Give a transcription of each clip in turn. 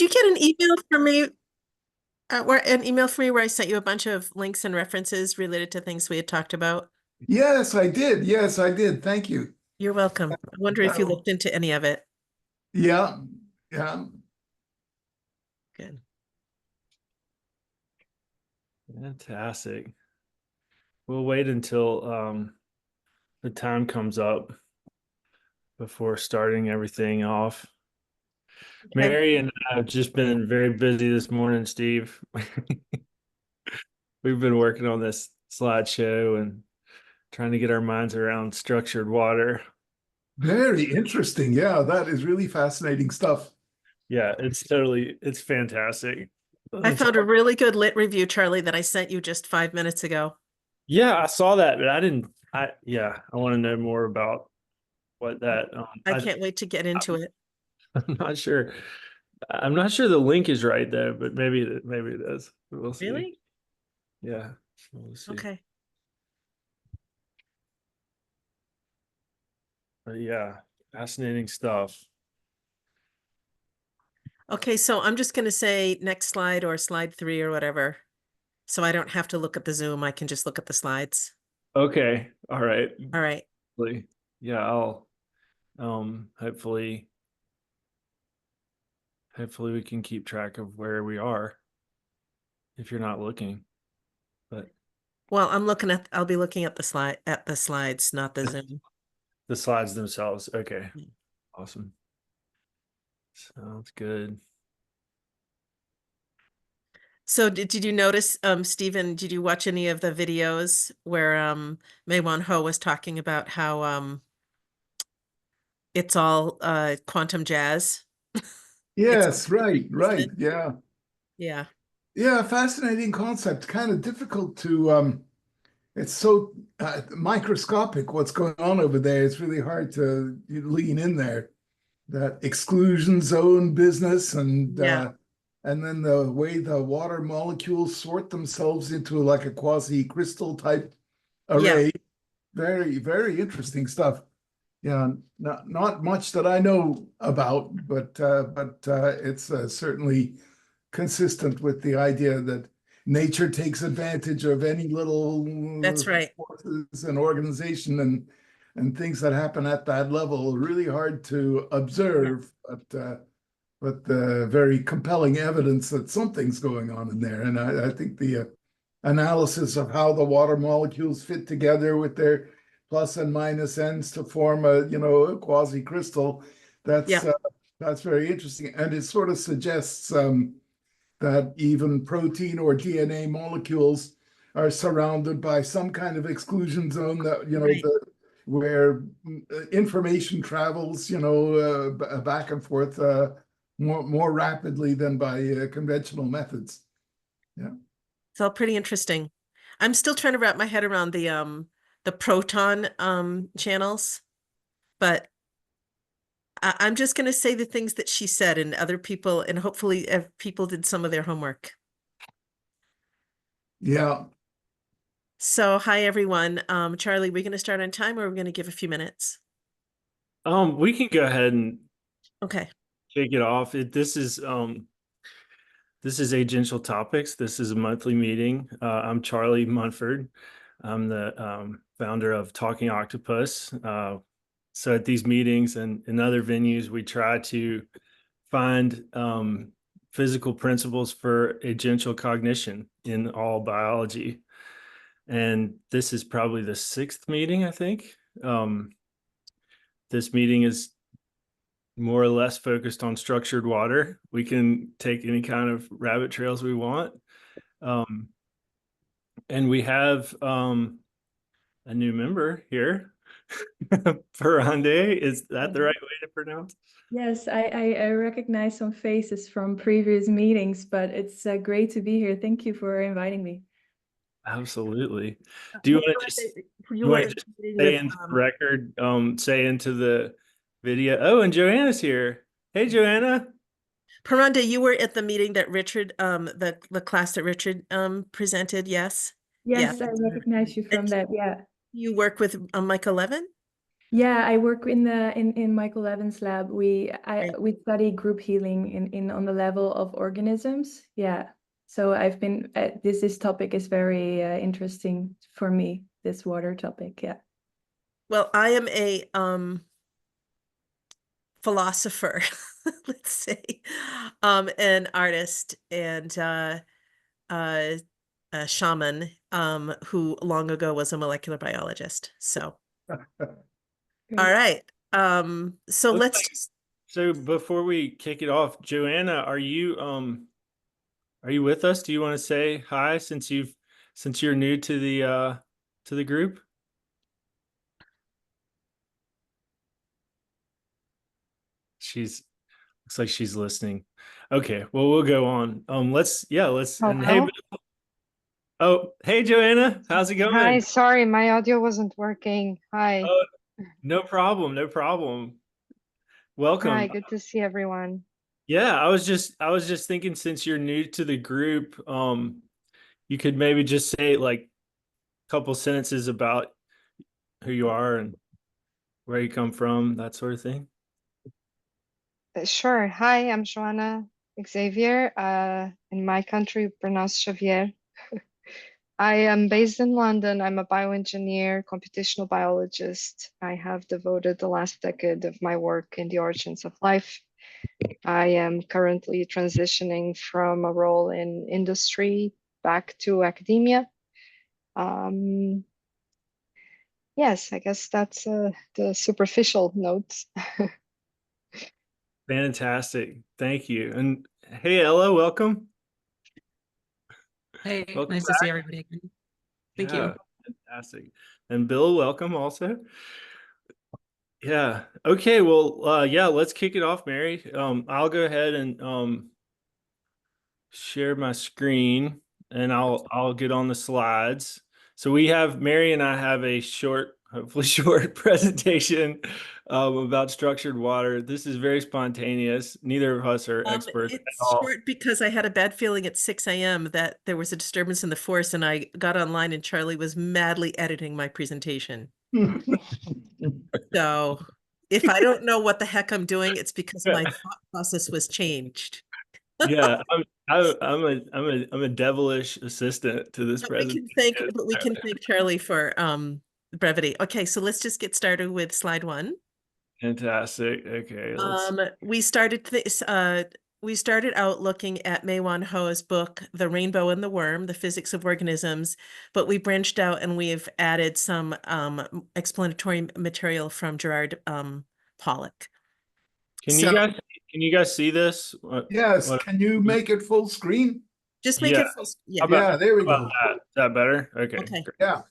Did you get an email from me? An email from me where I sent you a bunch of links and references related to things we had talked about? Yes, I did. Yes, I did. Thank you. You're welcome. I wonder if you Uh, looked into any of it. yeah, yeah. Good. Fantastic. We'll wait until the time comes up before starting everything off. Okay. Mary and I have just been very busy this morning, Steve. We've been working on this slideshow and trying to get our minds around structured water. Very interesting. Yeah, that is really fascinating stuff. Yeah, it's fantastic. I found a really good lit review, Charlie, that I sent you just 5 minutes ago. Yeah, I saw that, but I want to know more about what that, I can't wait to get into it. I'm not sure. I'm not sure the link is right though, but maybe it is. We'll see. Really? Yeah, we'll see. Okay. But yeah, fascinating stuff. Okay, so I'm just going to say next slide or slide 3 or whatever. So I don't have to look at the Zoom. I can just look at the slides. Okay, all right. All right. Yeah, I'll hopefully we can keep track of where we are if you're not looking. But Well, I'll be looking at the slides, not the Zoom. the slides themselves. Okay. Awesome. Sounds good. So did you notice, Stephen, did you watch any of the videos where Mei-Wan Ho was talking about how it's all quantum jazz? Yes, right. Yeah. Yeah. Yeah, fascinating concept. Kind of difficult to it's so microscopic what's going on over there. It's really hard to lean in there. That exclusion zone business Yeah. and then the way the water molecules sort themselves into like a quasi crystal type Yeah. array. Very, very interesting stuff. Yeah, not much that I know about, but it's certainly consistent with the idea that nature takes advantage of any little That's right. forces and organization and things that happen at that level. Really hard to Yeah. observe, but very compelling evidence that something's going on in there. And I think the analysis of how the water molecules fit together with their plus and minus ends to form a quasi crystal. Yeah. That's very interesting, and it sort of suggests that even protein or DNA molecules are surrounded by some kind of exclusion zone that Right. where information travels back and forth more rapidly than by conventional methods. Yeah. It's all pretty interesting. I'm still trying to wrap my head around the proton channels, but I'm just going to say the things that she said, and other people, and hopefully people did some of their homework. Yeah. So, hi everyone. Charlie, we're going to start on time, or we're going to give a few minutes? We can go ahead and Okay. kick it off. This is Agential Topics. This is a monthly meeting. I'm Charlie Munford. I'm the founder of Talking Octopus. So at these meetings and in other venues, we try to find physical principles for agential cognition in all biology. And this is probably the 6th meeting, I think. This meeting is more or less focused on structured water. We can take any kind of rabbit trails we want. And we have a new member here. Ferrande, is that the right way to pronounce? Yes, I recognize some faces from previous meetings, but it's great to be here. Thank you for inviting me. Absolutely. Do you want to just say into the record, say into the video? Oh, and Joanna's here. Hey, Joanna. Paranda, you were at the meeting that Richard, the class that Richard presented, yes? Yes, I recognize you from that, yeah. You work with Mike 11? Yeah, I work in in Michael Evans' lab. Right. We study group healing in on the level of organisms. Yeah. So I've been this topic is very interesting for me, this water topic. Yeah. Well, I am a philosopher, let's say, an artist and uh, a shaman who long ago was a molecular biologist. So, all Great. right. So Looks let's like, just so before we kick it off, Joanna, are you with us? Do you want to say hi since you're new to the group? She's looks like she's listening. Okay, well we'll go on. Let's and hey, Hello. oh, hey Joanna, how's it Hi, going? sorry, my audio wasn't working. Hi. Oh, no problem, no problem. Hi, Welcome. good to see everyone. Yeah, I was just thinking since you're new to the group, you could maybe just say like a couple sentences about who you are and where you come from, that sort of thing. Sure. Hi, I'm Joanna Xavier. In my country, pronounced Xavier. I am based in London. I'm a bioengineer, computational biologist. I have devoted the last decade of my work in the origins of life. I am currently transitioning from a role in industry back to academia. Um, Yes, I guess that's the superficial notes. Fantastic. Thank you. And hey Ella, welcome. Hey, Welcome nice to see back. everybody again. Thank Yeah, you. fantastic. And Bill, welcome also. Yeah. Okay, well, yeah, let's kick it off, Mary. I'll go ahead and share my screen and I'll get on the slides. So we have Mary and I have a short, hopefully short presentation about structured water. This is very spontaneous. Neither of us are experts at it's all. short because I had a bad feeling at 6 a.m. that there was a disturbance in the force, and I got online and Charlie was madly editing my presentation. So if I don't know what the heck I'm doing, it's because my thought process was changed. Yeah, I'm a devilish assistant to this presentation. But we can thank Charlie for brevity. Okay, so let's just get started with slide one. Fantastic. Okay, let's. We started out looking at Mei-Wan Ho's book, The Rainbow and the Worm, The Physics of Organisms, but we branched out and we've added some explanatory material from Gerard Pollack. Can So you guys can you guys see this? Yes, What? can you make it full screen? just make Yeah. it full, yeah. Yeah, there we How about go. that? Is that better? Okay. Okay. Great. Yeah.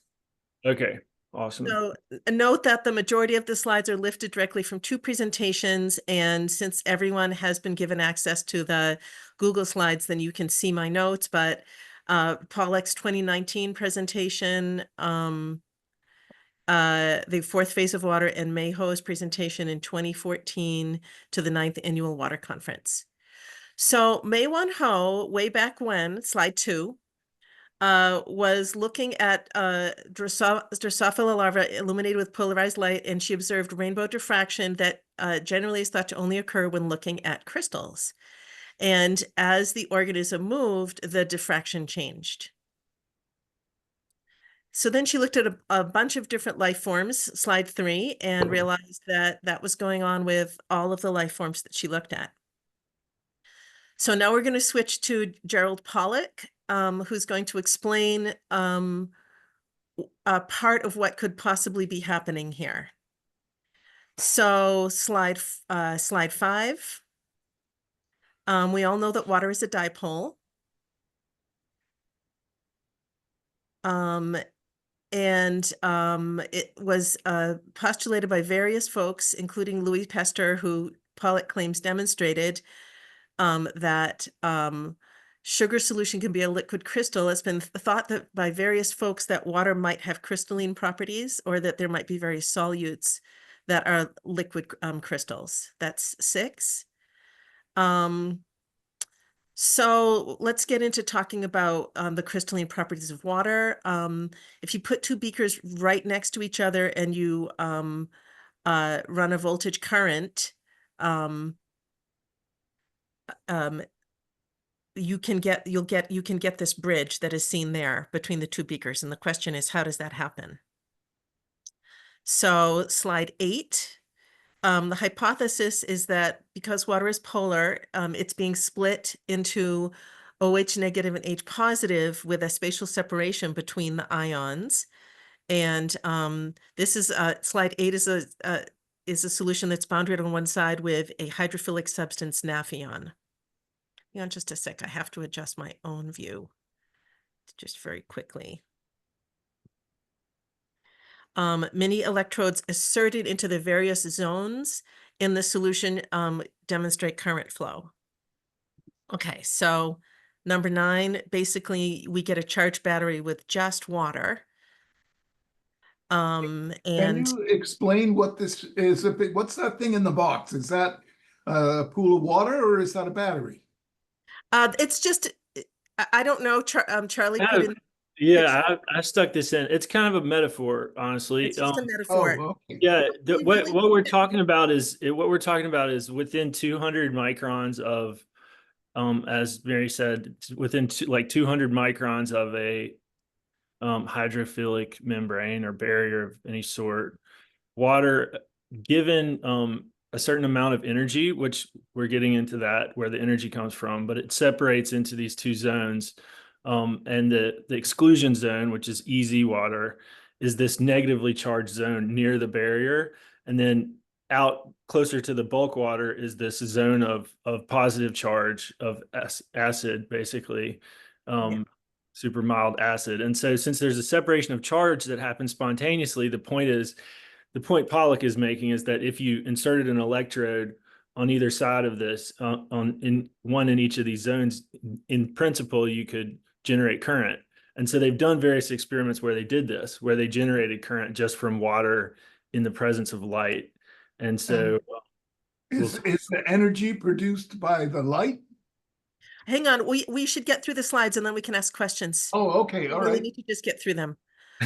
Okay. Awesome. So note that the majority of the slides are lifted directly from two presentations. And since everyone has been given access to the Google Slides, then you can see my notes. But Paulek's 2019 presentation, the fourth phase of water, and Mayho's presentation in 2014 to the 9th Annual Water Conference. So Mei-Wan Ho, way back when, slide 2, was looking at Drosophila larvae illuminated with polarized light, and she observed rainbow diffraction that generally is thought to only occur when looking at crystals. And as the organism moved, the diffraction changed. So then she looked at a bunch of different life forms, slide 3, and realized that that was going on with all of the life forms that she looked at. So now we're going to switch to Gerald Pollack, who's going to explain a part of what could possibly be happening here. So slide 5. We all know that water is a dipole. It was postulated by various folks, including Louis Pasteur, who Pollack claims demonstrated that sugar solution can be a liquid crystal. It's been thought that by various folks that water might have crystalline properties, or that there might be various solutes that are liquid crystals. That's 6. So let's get into talking about the crystalline properties of water. If you put two beakers right next to each other and you run a voltage current, you can get this bridge that is seen there between the two beakers. And the question is, how does that happen? So slide 8. The hypothesis is that because water is polar, it's being split into OH negative and H positive with a spatial separation between the ions. And this is slide 8 is a solution that's bounded on one side with a hydrophilic substance naphion. Hang on just a sec. I have to adjust my own view just very quickly. Many electrodes inserted into the various zones in the solution demonstrate current flow. Okay, so number 9, basically we get a charged battery with just water. Can And you explain what this is? What's that thing in the box? Is that a pool of water or is that a battery? it's just, I don't know, Charlie put in, Yeah, I stuck this in. It's kind of a metaphor, honestly. it's just a Oh, metaphor. okay. Yeah, We what really- we're talking about is within 200 microns of, as Mary said, within like 200 microns of a hydrophilic membrane or barrier of any sort. Water, given a certain amount of energy, which we're getting into that, where the energy comes from, but it separates into these two zones. And the exclusion zone, which is easy water, is this negatively charged zone near the barrier. And then out closer to the bulk water is this zone of positive charge of acid, basically. Yeah. Super mild acid. And so since there's a separation of charge that happens spontaneously, the point Pollock is making is that if you inserted an electrode on either side of this, in each of these zones, in principle, you could generate current. And so they've done various experiments where they did this, where they generated current just from water in the presence of light. And so Is the energy produced by the light? Hang on, we should get through the slides and then we can ask questions. Oh, okay, We all really right. need to just get through them.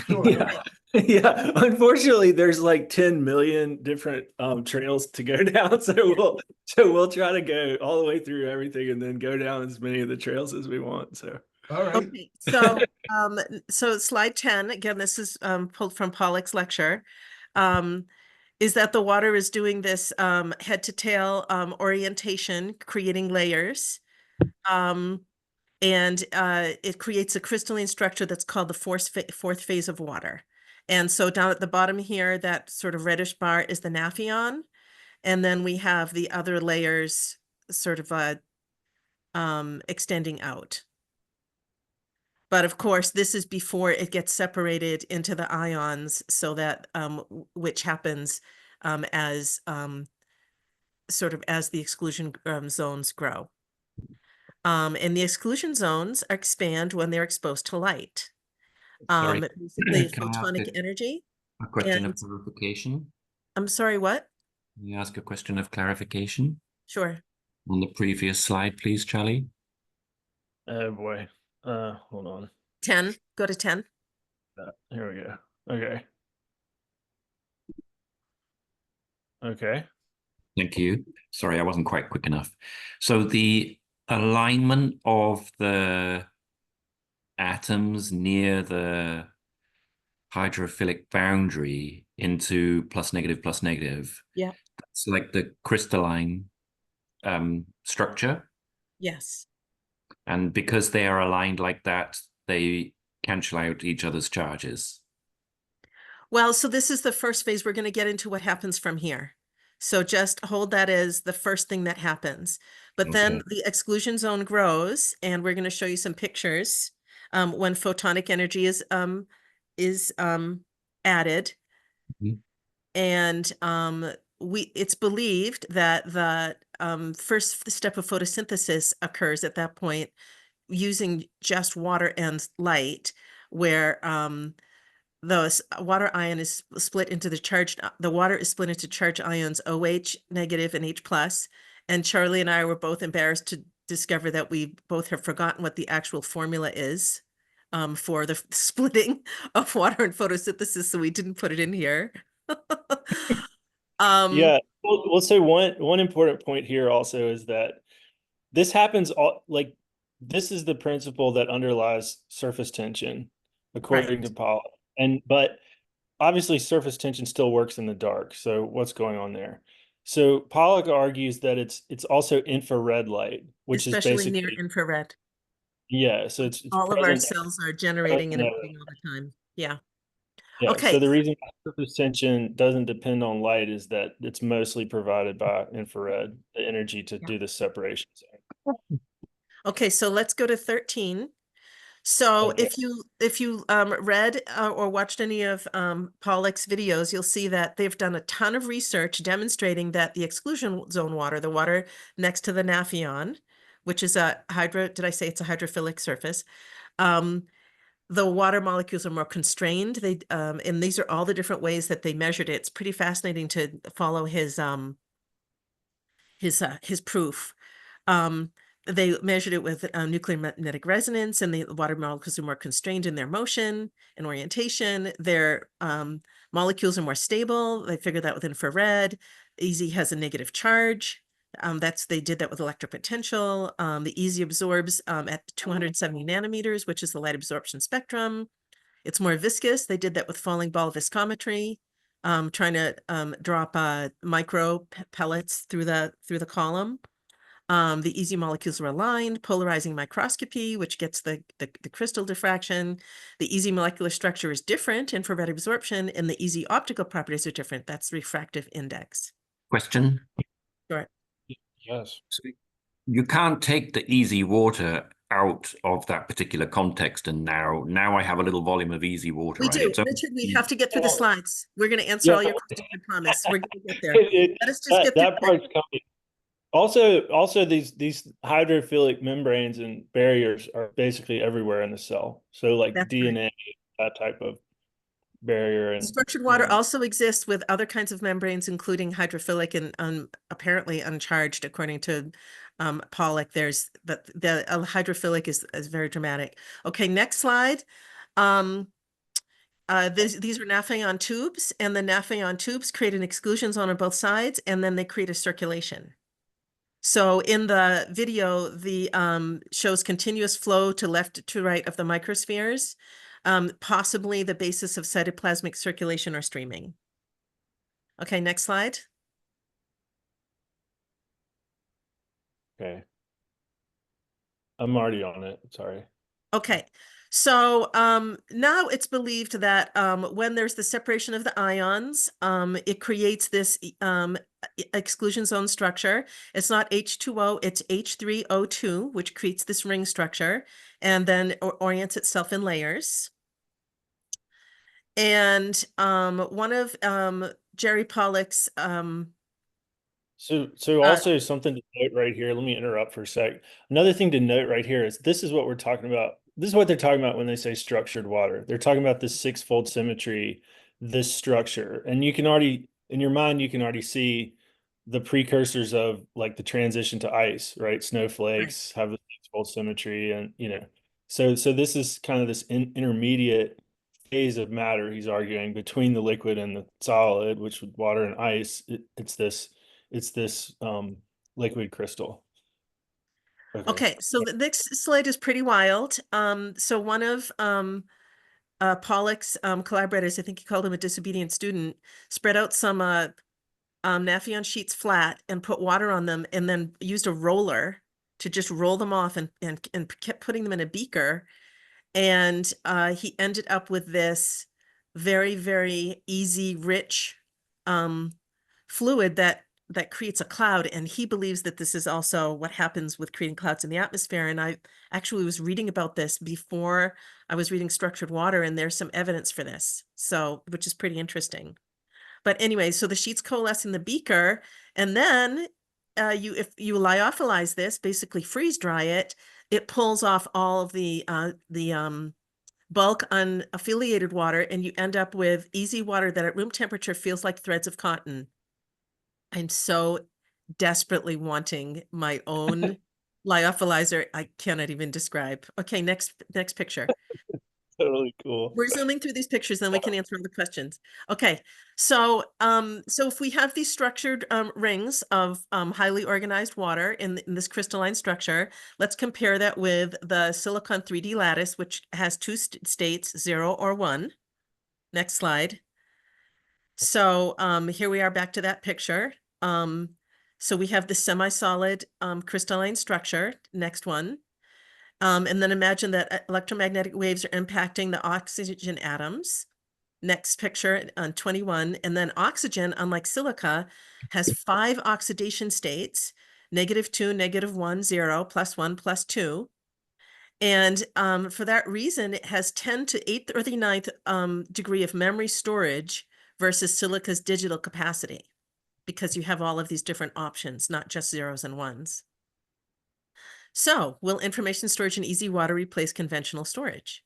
Sure. Yeah. Yeah, unfortunately, there's like 10 million different trails to go down. So we'll try to go all the way through everything and then go down as many of the trails as we want. So All right. Okay, so slide 10, again, this is pulled from Pollock's lecture, is that the water is doing this head to tail orientation, creating layers. And it creates a crystalline structure that's called the fourth phase of water. And so down at the bottom here, that sort of reddish bar is the naphion. And then we have the other layers sort of extending out. But of course, this is before it gets separated into the ions, so that which happens as sort of as the exclusion zones grow. And the exclusion zones expand when they're exposed to light. Sorry, Basically can I ask photonic energy. a question of And clarification? I'm sorry, what? Can you ask a question of clarification Sure. on the previous slide, please, Charlie? oh boy, hold on. 10, go to 10. Here we go. Okay. Okay. Thank you. Sorry, I wasn't quite quick enough. So the alignment of the atoms near the hydrophilic boundary into plus negative, Yeah. it's like the crystalline structure. Yes. And because they are aligned like that, they cancel out each other's charges. Well, so this is the first phase. We're going to get into what happens from here. So just hold that as the first thing that happens. But then Okay. the exclusion zone grows, and we're going to show you some pictures when photonic energy is added. Mhm. And it's believed that the first step of photosynthesis occurs at that point using just water and light, where the water ion is split into the water is split into charged ions OH negative and H plus. And Charlie and I were both embarrassed to discover that we both have forgotten what the actual formula is for the splitting of water and photosynthesis, so we didn't put it in here. Yeah, we'll say one important point here also is that this happens all like this is the principle that underlies surface tension, according Right. to Pollock. But obviously surface tension still works in the dark. So what's going on there? So Pollock argues that it's also infrared light, which is Especially near basically infrared. yeah. So it's All of our present. cells are generating and emitting all the time. Yeah. Yeah. Okay. So the reason why surface tension doesn't depend on light is that it's mostly provided by infrared, the energy to Yeah. do the separation. Okay, so let's go to 13. So Okay. if you read or watched any of Pollock's videos, you'll see that they've done a ton of research demonstrating that the exclusion zone water, the water next to the Naphion, which is did I say it's a hydrophilic surface? The water molecules are more constrained. And these are all the different ways that they measured it. It's pretty fascinating to follow his proof. Um, they measured it with nuclear magnetic resonance, and the water molecules are more constrained in their motion and orientation. Their molecules are more stable. They figured that with infrared. Easy has a negative charge. They did that with electric potential. The Easy absorbs at 270 nanometers, which is the light absorption spectrum. It's more viscous. They did that with falling ball viscometry, trying to drop micro pellets through the column. The Easy molecules are aligned, polarizing microscopy, which gets the crystal diffraction. The Easy molecular structure is different, infrared absorption, and the Easy optical properties are different. That's refractive index. Question. Sure. Yes. So you can't take the easy water out of that particular context, and now I have a little volume of easy water, We right? do. It's Richard, we have to get through the slides. We're going to answer Yeah. all your questions, I promise. We're going to get there. Let us just get through That part's coming. Also, these hydrophilic membranes and barriers are basically everywhere in the cell. So like That's right. DNA, that type of barrier, and Structured water also exists with other kinds of membranes, including hydrophilic and apparently uncharged, according to Pollock. There's the hydrophilic is very dramatic. Okay, next slide. These are Naphion tubes, and the Naphion tubes create an exclusion zone on both sides, and then they create a circulation. So in the video, the shows continuous flow to left to right of the microspheres, possibly the basis of cytoplasmic circulation or streaming. Okay, next slide. okay. I'm already on it. Sorry. Okay, so now it's believed that when there's the separation of the ions, it creates this exclusion zone structure. It's not H2O, it's H3O2, which creates this ring structure and then orients itself in layers. And one of Jerry Pollock's So also something to note right here. Let me interrupt for a sec. Another thing to note right here is this is what we're talking about. This is what they're talking about when they say structured water. They're talking about this six-fold symmetry, this structure. And you can already, in your mind, you can already see the precursors of like the transition to ice, right? Snowflakes have the six-fold symmetry, and so this is kind of this intermediate phase of matter he's arguing between the liquid and the solid, which with water and ice, it's this liquid crystal. Okay, so the next slide is pretty wild. So one of Pollock's collaborators, I think he called him a disobedient student, spread out some Naphion sheets flat and put water on them, and then used a roller to just roll them off and kept putting them in a beaker. And he ended up with this very, very easy, rich fluid that creates a cloud. And he believes that this is also what happens with creating clouds in the atmosphere. And I actually was reading about this before I was reading Structured Water, and there's some evidence for this. So, which is pretty interesting. But anyway, so the sheets coalesce in the beaker, and then if you lyophilize this, basically freeze dry it, it pulls off all of the bulk unaffiliated water, and you end up with easy water that at room temperature feels like threads of cotton. I'm so desperately wanting my own lyophilizer. I cannot even describe. Okay, next picture. totally cool. We're zooming through these pictures, then we can answer all the questions. Okay, so so if we have these structured rings of highly organized water in this crystalline structure, let's compare that with the silicon 3D lattice, which has two states, 0 or 1. Next slide. So here we are back to that picture. So we have the semi-solid crystalline structure. Next one. And then imagine that electromagnetic waves are impacting the oxygen atoms. Next picture on 21. And then oxygen, unlike silica, has 5 oxidation states, -2, -1, 0, +1, +2. And for that reason, it has 10 to 8th or the 9th degree of memory storage versus silica's digital capacity, because you have all of these different options, not just zeros and ones. So, will information storage in easy water replace conventional storage?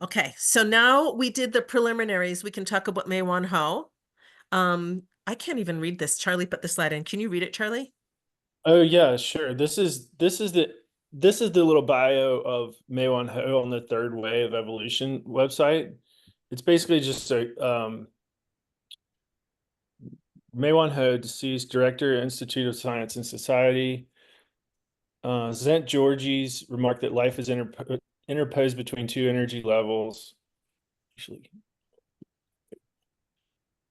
Okay, so now we did the preliminaries. We can talk about Mei-Wan Ho. I can't even read this. Charlie put the slide in. Can you read it, Charlie? Oh yeah, sure. This is the little bio of Mei-Wan Ho on the Third Way of Evolution website. It's basically just a Mei-Wan Ho, deceased, Director, Institute of Science and Society. Zent Georges remarked that life is interposed between two energy levels, usually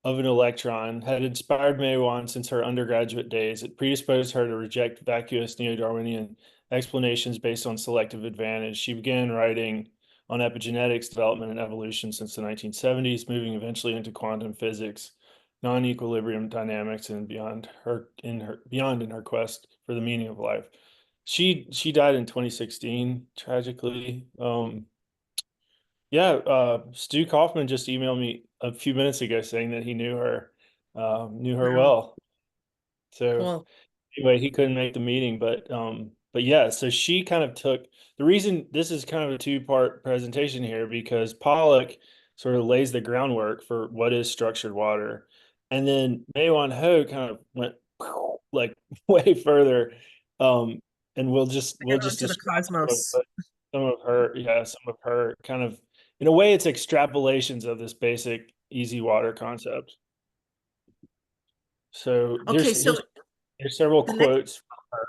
of an electron, had inspired Mei-Wan since her undergraduate days. It predisposed her to reject vacuous neo-Darwinian explanations based on selective advantage. She began writing on epigenetics, development, and evolution since the 1970s, moving eventually into quantum physics, non-equilibrium dynamics, and beyond in her quest for the meaning of life. She died in 2016, tragically. Yeah, Stu Kaufman just emailed me a few minutes ago saying that he knew her Wow. well. So Cool. anyway, he couldn't make the meeting, but yeah, so she kind of took the reason this is kind of a two-part presentation here because Pollock sort of lays the groundwork for what is structured water, and then Mei-Wan Ho kind of went like way further, and we'll just Onto the describe cosmos. some of her kind of in a way it's extrapolations of this basic easy water concept. So Okay, so there's several the next quotes from her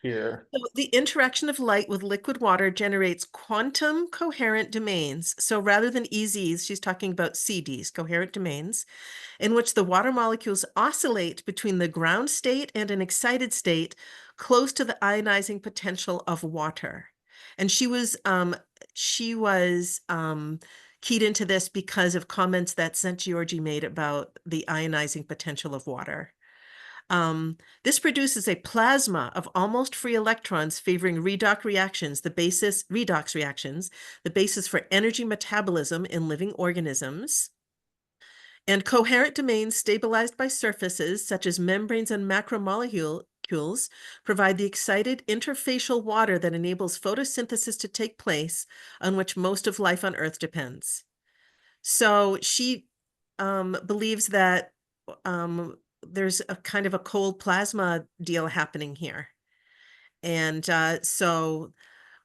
here. So the interaction of light with liquid water generates quantum coherent domains. So rather than EZs, she's talking about CDs, coherent domains, in which the water molecules oscillate between the ground state and an excited state close to the ionizing potential of water. And she was keyed into this because of comments that St. Georgi made about the ionizing potential of water. This produces a plasma of almost free electrons favoring redox reactions, the basis for energy metabolism in living organisms. And coherent domains stabilized by surfaces such as membranes and macromolecules provide the excited interfacial water that enables photosynthesis to take place, on which most of life on Earth depends. So she believes that there's a kind of a cold plasma deal happening here. And so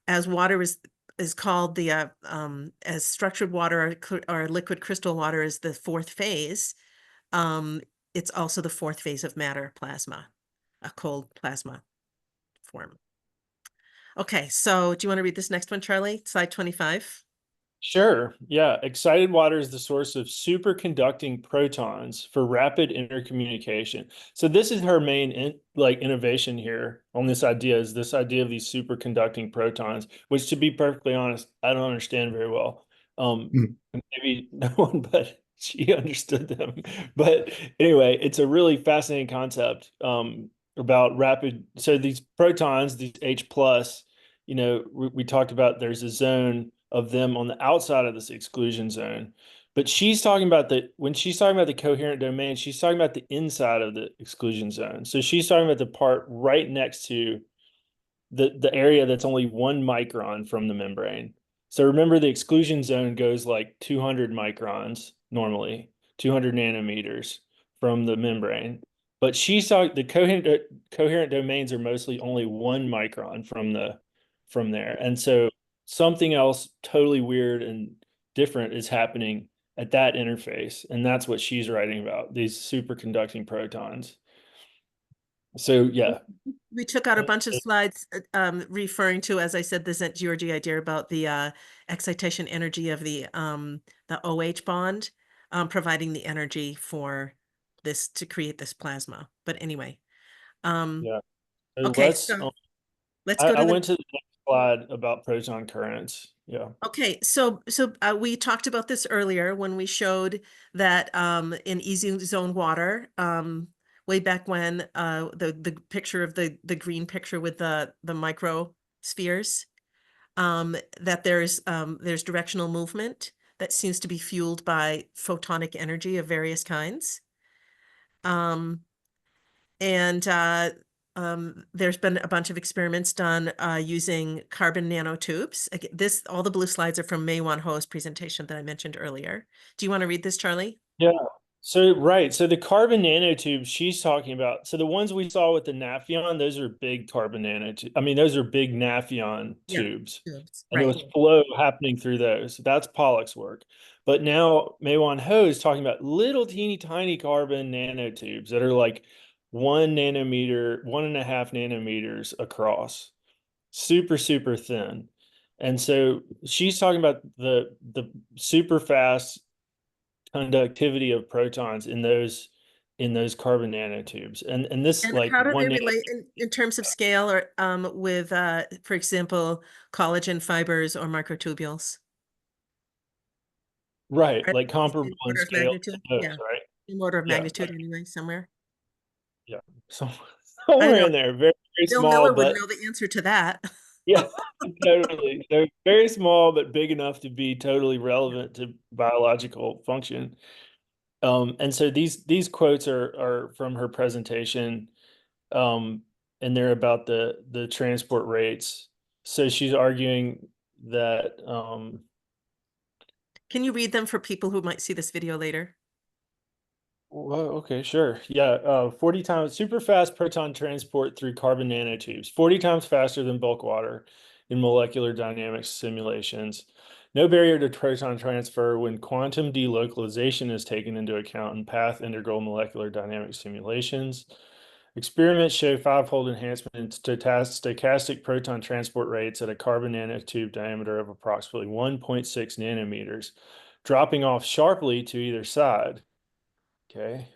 as water is called as structured water or liquid crystal water is the fourth phase, it's also the fourth phase of matter plasma, a cold plasma form. Okay, so do you want to read this next one, Charlie? Slide 25. Sure. Yeah. Excited water is the source of superconducting protons for rapid intercommunication. So this is her main innovation here on this idea is this idea of these superconducting protons, which to be perfectly honest, I don't understand very well. Maybe no one but she understood them. But anyway, it's a really fascinating concept about rapid. So these protons, these H plus, we talked about there's a zone of them on the outside of this exclusion zone. But when she's talking about the coherent domain, she's talking about the inside of the exclusion zone. So she's talking about the part right next to the area that's only 1 micron from the membrane. So remember the exclusion zone goes like 200 microns normally, 200 nanometers from the membrane. But she's talking the coherent domains are mostly only 1 micron from the from there. And so something else totally weird and different is happening at that interface. And that's what she's writing about, these superconducting protons. So yeah. We took out a bunch of slides referring to, as I said, the St. Georgi idea about the excitation energy of the OH bond, providing the energy for this to create this plasma. But anyway, Yeah. So okay, so let's go I to the went to the next slide about proton currents. Yeah. Okay, so we talked about this earlier when we showed that in easy zone water, way back when, the picture of the green picture with the microspheres, that there's directional movement that seems to be fueled by photonic energy of various kinds. And there's been a bunch of experiments done using carbon nanotubes. All the blue slides are from Mei Wan Ho's presentation that I mentioned earlier. Do you want to read this, Charlie? Yeah. So, right. So the carbon nanotubes she's talking about, so the ones we saw with the Nafion, those are big carbon nanotubes. I mean, those are big Nafion Yeah, tubes. tubes, And there right. was flow happening through those. That's Pollock's work. But now Mei-Wan Ho is talking about little teeny tiny carbon nanotubes that are like 1 nanometer, 1.5 nanometers across. Super, super thin. And so she's talking about the super fast conductivity of protons in those carbon nanotubes. And this And like how do they one relate in terms of scale or with, for example, collagen fibers or microtubules? right, Are like they comparable in in order of scale magnitude? to those, Yeah, right? in order of Yeah, magnitude anyway, somewhere. yeah. So I somewhere know in there, very, very Bill small, Miller would but know the answer to that. yeah, totally. They're very small, but big enough to be totally relevant to biological function. And so these quotes are from her presentation, um, and they're about the transport rates. So she's arguing that Can you read them for people who might see this video later? well, okay, sure. Yeah, 40 times super fast proton transport through carbon nanotubes, 40 times faster than bulk water in molecular dynamics simulations. No barrier to proton transfer when quantum delocalization is taken into account in path integral molecular dynamics simulations. Experiments show five-fold enhancement in stochastic proton transport rates at a carbon nanotube diameter of approximately 1.6 nanometers, dropping off sharply to either side. Okay,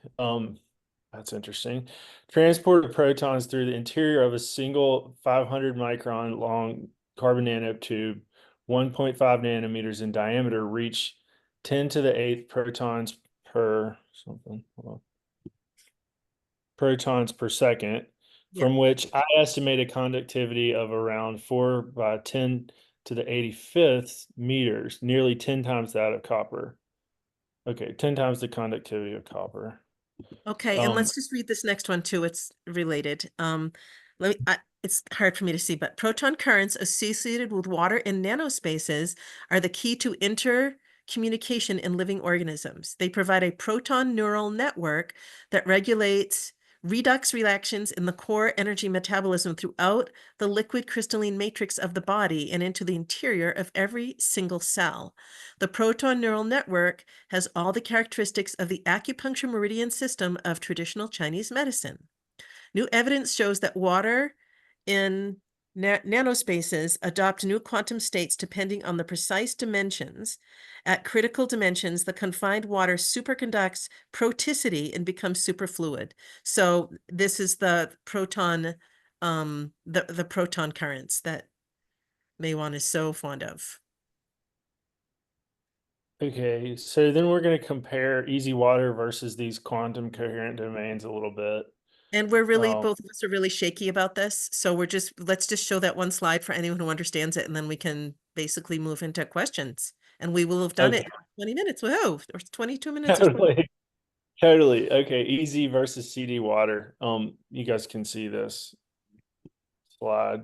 that's interesting. Transport of protons through the interior of a single 500 micron long carbon nanotube, 1.5 nanometers in diameter, reach 10 to the 8th protons per something. Hold on. Protons per second, Yeah. from which I estimate a conductivity of around 4 by 10 to the 85th meters, nearly 10 times that of copper. Okay, 10 times the conductivity of copper. Okay, and let's just read this next one too. It's related. It's hard for me to see, but proton currents associated with water in nanospaces are the key to intercommunication in living organisms. They provide a proton neural network that regulates redox reactions in the core energy metabolism throughout the liquid crystalline matrix of the body and into the interior of every single cell. The proton neural network has all the characteristics of the acupuncture meridian system of traditional Chinese medicine. New evidence shows that water in nanospaces adopt new quantum states depending on the precise dimensions. At critical dimensions, the confined water superconducts proticity and becomes superfluid. So this is the proton, the proton currents that Mei-Wan is so fond of. Okay, so then we're going to compare easy water versus these quantum coherent domains a little bit. And we're really, Um, both of us are really shaky about this. So let's just show that one slide for anyone who understands it. And then we can basically move into questions. And we will have done it okay, in 20 minutes. Whoa, or 22 minutes or something. totally, totally. Okay, easy versus CD water. You guys can see this slide.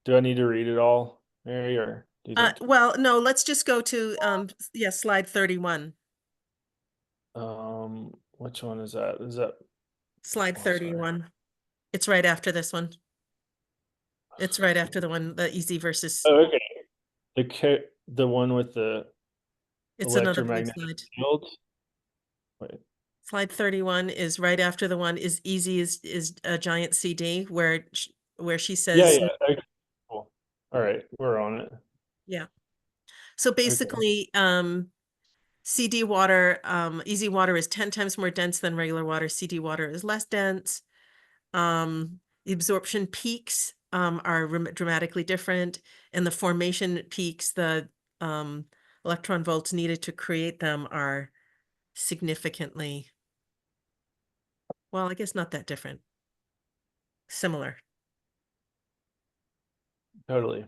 Do I need to read it all, Mary, or do you think? Well, no, let's just go to, yeah, slide 31. Which one is that? Is that? Slide Oh, sorry. 31. It's right after this one. It's right after the one, the easy versus, Oh, okay. The one with the it's another big electromagnetic slide. fields. Wait. Slide 31 is right after the one is easy is a giant CD where she Yeah, says, yeah. Okay, cool. All right, we're on it. yeah. So basically, CD water, easy water is 10 times more dense than regular water. CD water is less dense. The absorption peaks are dramatically different, and the formation peaks, the electron volts needed to create them are significantly, well, I guess not that different. Similar. Totally.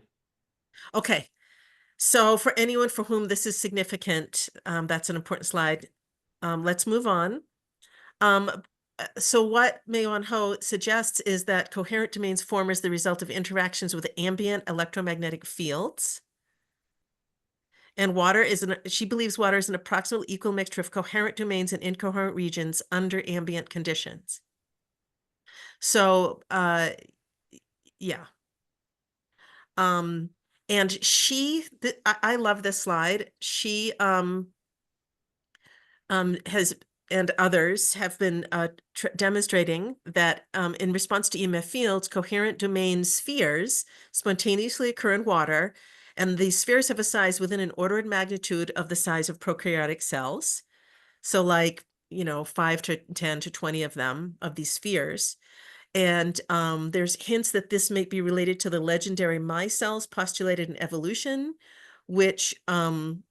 Okay. So for anyone for whom this is significant, that's an important slide. Let's move on. So what Mayon Ho suggests is that coherent domains form as the result of interactions with ambient electromagnetic fields. And she believes water is an approximately equal mixture of coherent domains and incoherent regions under ambient conditions. So, yeah. And I love this slide. She, has and others have been demonstrating that in response to EMF fields, coherent domain spheres spontaneously occur in water, and these spheres have a size within an order of magnitude of the size of prokaryotic cells. So like, 5 to 10 to 20 of them, of these spheres. And there's hints that this may be related to the legendary micelles postulated in evolution, which and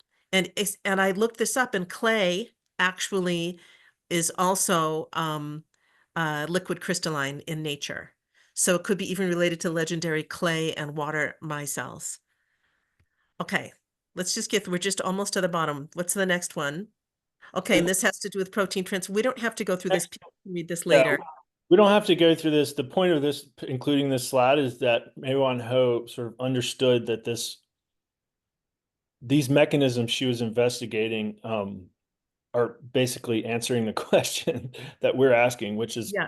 I looked this up, and clay actually is also liquid crystalline in nature. So it could be even related to legendary clay and water micelles. Okay, we're just almost to the bottom. What's the next one? Okay, and this has to do with protein trends. We don't have to go through this. Read this Yeah, later. we don't have to go through this. The point of this, including this slide, is that Maewon Ho sort of understood that these mechanisms she was investigating are basically answering the question that we're asking, which is, Yeah,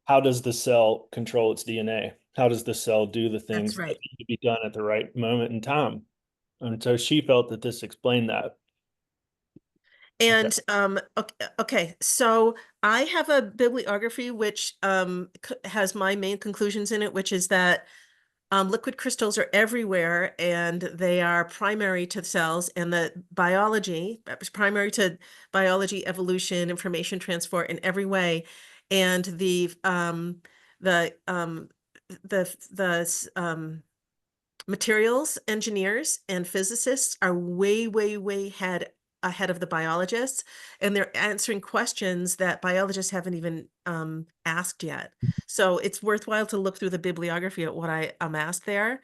how does the cell control its DNA? How does the cell do the that's things that right. need to be done at the right moment in time? And so she felt that this explained that. And okay, so I have a bibliography which has my main conclusions in it, which is that liquid crystals are everywhere and they are primary to cells, and the biology primary to biology, evolution, information transfer in every way, and the materials engineers and physicists are way ahead of the biologists, and they're answering questions that biologists haven't even asked yet. So it's worthwhile to look through the bibliography at what I'm asked there.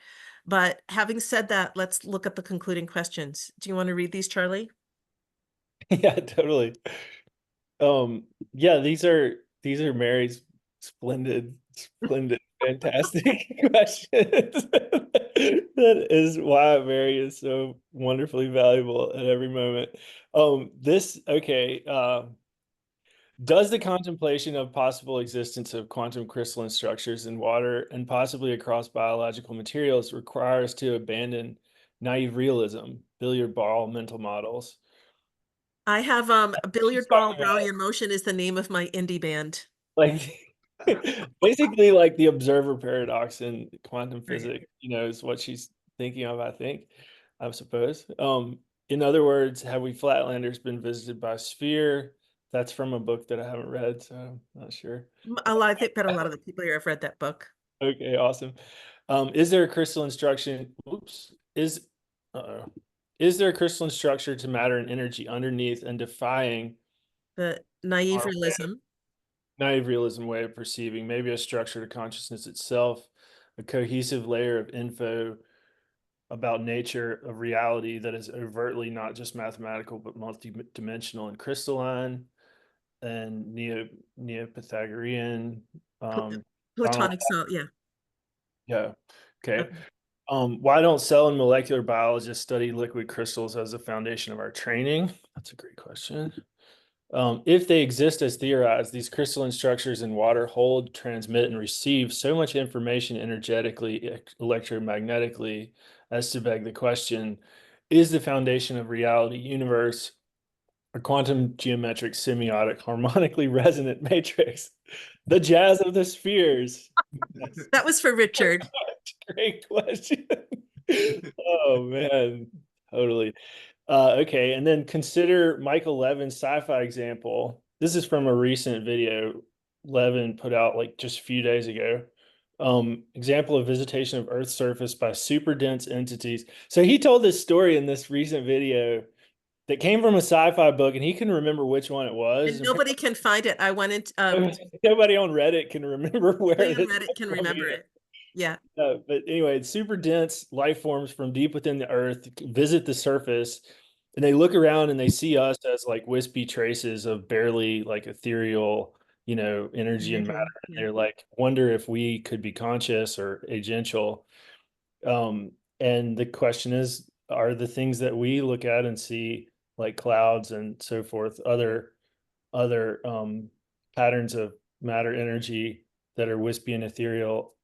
But having said that, let's look at the concluding questions. Do you want to read these, Charlie? Yeah, totally. Yeah, these are Mary's splendid, fantastic questions. That is why Mary is so wonderfully valuable at every moment. Does the contemplation of possible existence of quantum crystalline structures in water and possibly across biological materials require us to abandon naive realism, billiard ball mental models? I have a She's billiard ball talking about Brownian motion is the name of my indie band. like basically like the observer paradox in quantum Right. physics, is what she's thinking of, I suppose. In other words, have we flatlanders been visited by a sphere? That's from a book that I haven't read, so I'm not sure. I think that a lot of the people here have read that book. Okay, awesome. Is there a crystalline structure? Oops. Uh-oh. Is there a crystalline structure to matter and energy underneath and defying The naive our realism. naive realism way of perceiving, maybe a structure to consciousness itself, a cohesive layer of info about nature of reality that is overtly not just mathematical but multidimensional and crystalline and neo-Pythagorean. Donald, Platonic cell, yeah. yeah, okay. Okay. Why don't cell and molecular biologists study liquid crystals as the foundation of our training? That's a great question. If they exist as theorized, these crystalline structures in water hold, transmit, and receive so much information energetically, electromagnetically, as to beg the question, is the foundation of reality universe a quantum geometric semiotic harmonically resonant matrix? The jazz of the spheres. That was for Richard. Great question. Oh man, totally. Okay, and then consider Michael Levin's sci-fi example. This is from a recent video Levin put out like just a few days ago. Example of visitation of Earth's surface by super dense entities. So he told this story in this recent video that came from a sci-fi book, and he couldn't remember which one it was. And nobody can find it. I went into Nobody on Reddit can remember where nobody on this Reddit can from remember either. it. Yeah. But anyway, it's super dense life forms from deep within the earth visit the surface, and they look around and they see us as like wispy traces of barely like ethereal, energy and matter. Energy. And Yeah. they're like, wonder if we could be conscious or agential. And the question is, are the things that we look at and see, like clouds and so forth, other patterns of matter energy that are wispy and ethereal,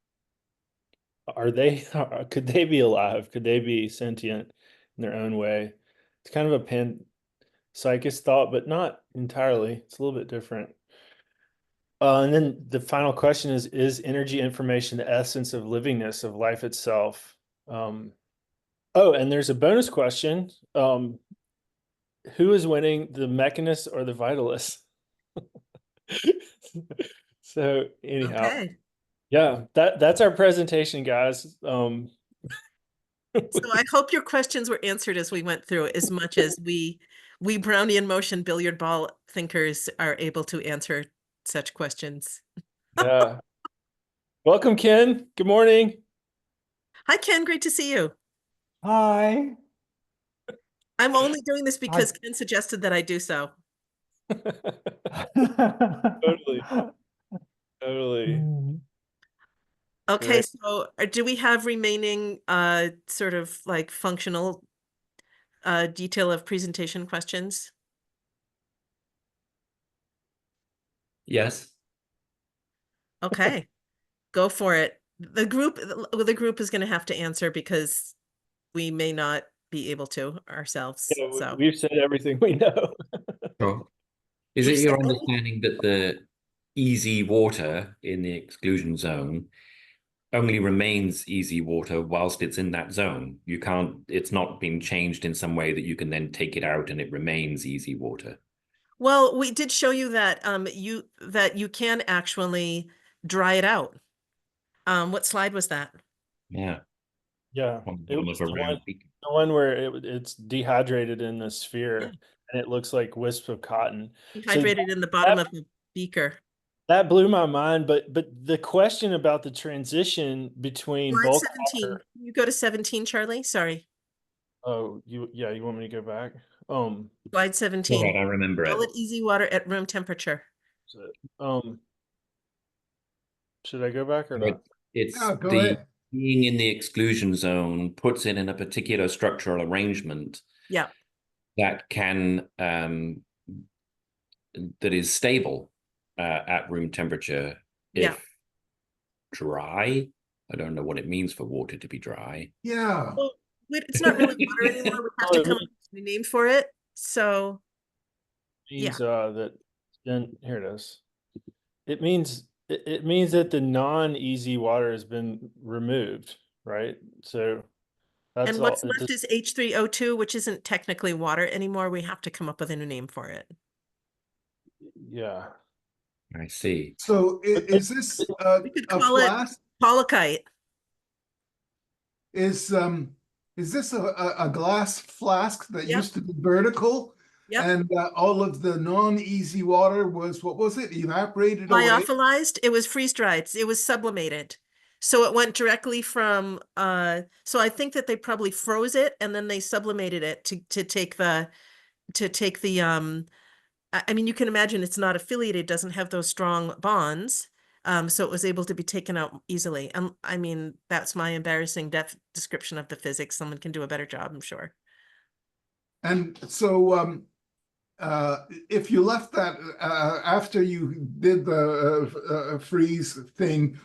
are they could they be alive? Could they be sentient in their own way? It's kind of a panpsychist thought, but not entirely. It's a little bit different. And then the final question is energy information the essence of livingness of life itself? Oh, and there's a bonus question. Who is winning, the mechanist or the vitalist? So anyhow, Okay. yeah, that's our presentation, guys. So I hope your questions were answered as we went through, as much as we Brownian motion billiard ball thinkers are able to answer such questions. Yeah. Welcome, Ken. Good morning. Hi, Ken. Great to see you. Hi. I'm only doing this because I- Ken suggested that I do so. Totally. Totally. Mm, Okay, Great. so do we have remaining sort of like functional detail of presentation questions? Yes. Okay, go for it. The group is going to have to answer because we may not be able to ourselves. Yeah, So we've said everything we know. Sure. Is you've it said your understanding that the easy water in the exclusion zone only remains easy water whilst it's in that zone? You can't, it's not been changed in some way that you can then take it out and it remains easy water. well, we did show you that you can actually dry it out. What slide was that? Yeah. Yeah, On the it bottom was of a round beaker. the one where it's dehydrated in the sphere, Yeah. and it looks like wisps of cotton. So Dehydrated in the bottom of the beaker. that blew my mind. But the question about the transition between Slide bulk 17. water. You go to 17, Charlie. Sorry. Oh, you want me to go back? Slide All 17. right, I remember it. Solid easy water at room temperature. so, should I go back or Right. not? It's Yeah, go the ahead. being in the exclusion zone puts it in a particular structural arrangement Yeah. that can that is stable at room temperature Yeah. if dry. I don't know what it means for water to be dry. Yeah. Well, it's not really water anymore. We have to come up with a name for it. So Means that then here it is. It means that the non-easy water has been removed, right? So that's and all. what's left is H3O2, which isn't technically water anymore. We have to come up with a new name for it. Yeah. I see. So is this a We could call it flask? polykite. Is this a glass flask that Yep. used to be vertical? Yep. And all of the non-easy water was, what was it? Evaporated away? Lyophilized. It was freeze dried. It was sublimated. So it went directly from so I think that they probably froze it and then they sublimated it to take the I mean, you can imagine it's not affiliated, doesn't have those strong bonds. So it was able to be taken out easily. I mean, that's my embarrassing description of the physics. Someone can do a better job, I'm sure. And so if you left that after you did the freeze thing,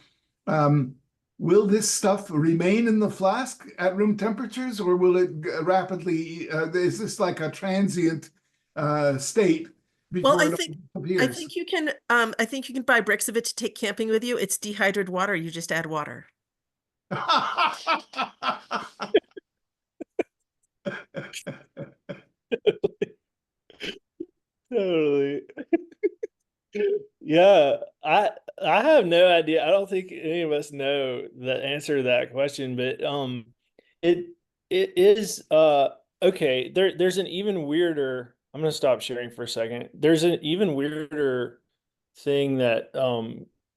will this stuff remain in the flask at room temperatures, or will it rapidly? Is this like a transient state Well, before it disappears? I think you can buy bricks of it to take camping with you. It's dehydrated water. You just add water. Totally. Yeah, I have no idea. I don't think any of us know the answer to that question, but it it is okay. There's an even weirder. I'm gonna stop sharing for a second. There's an even weirder thing that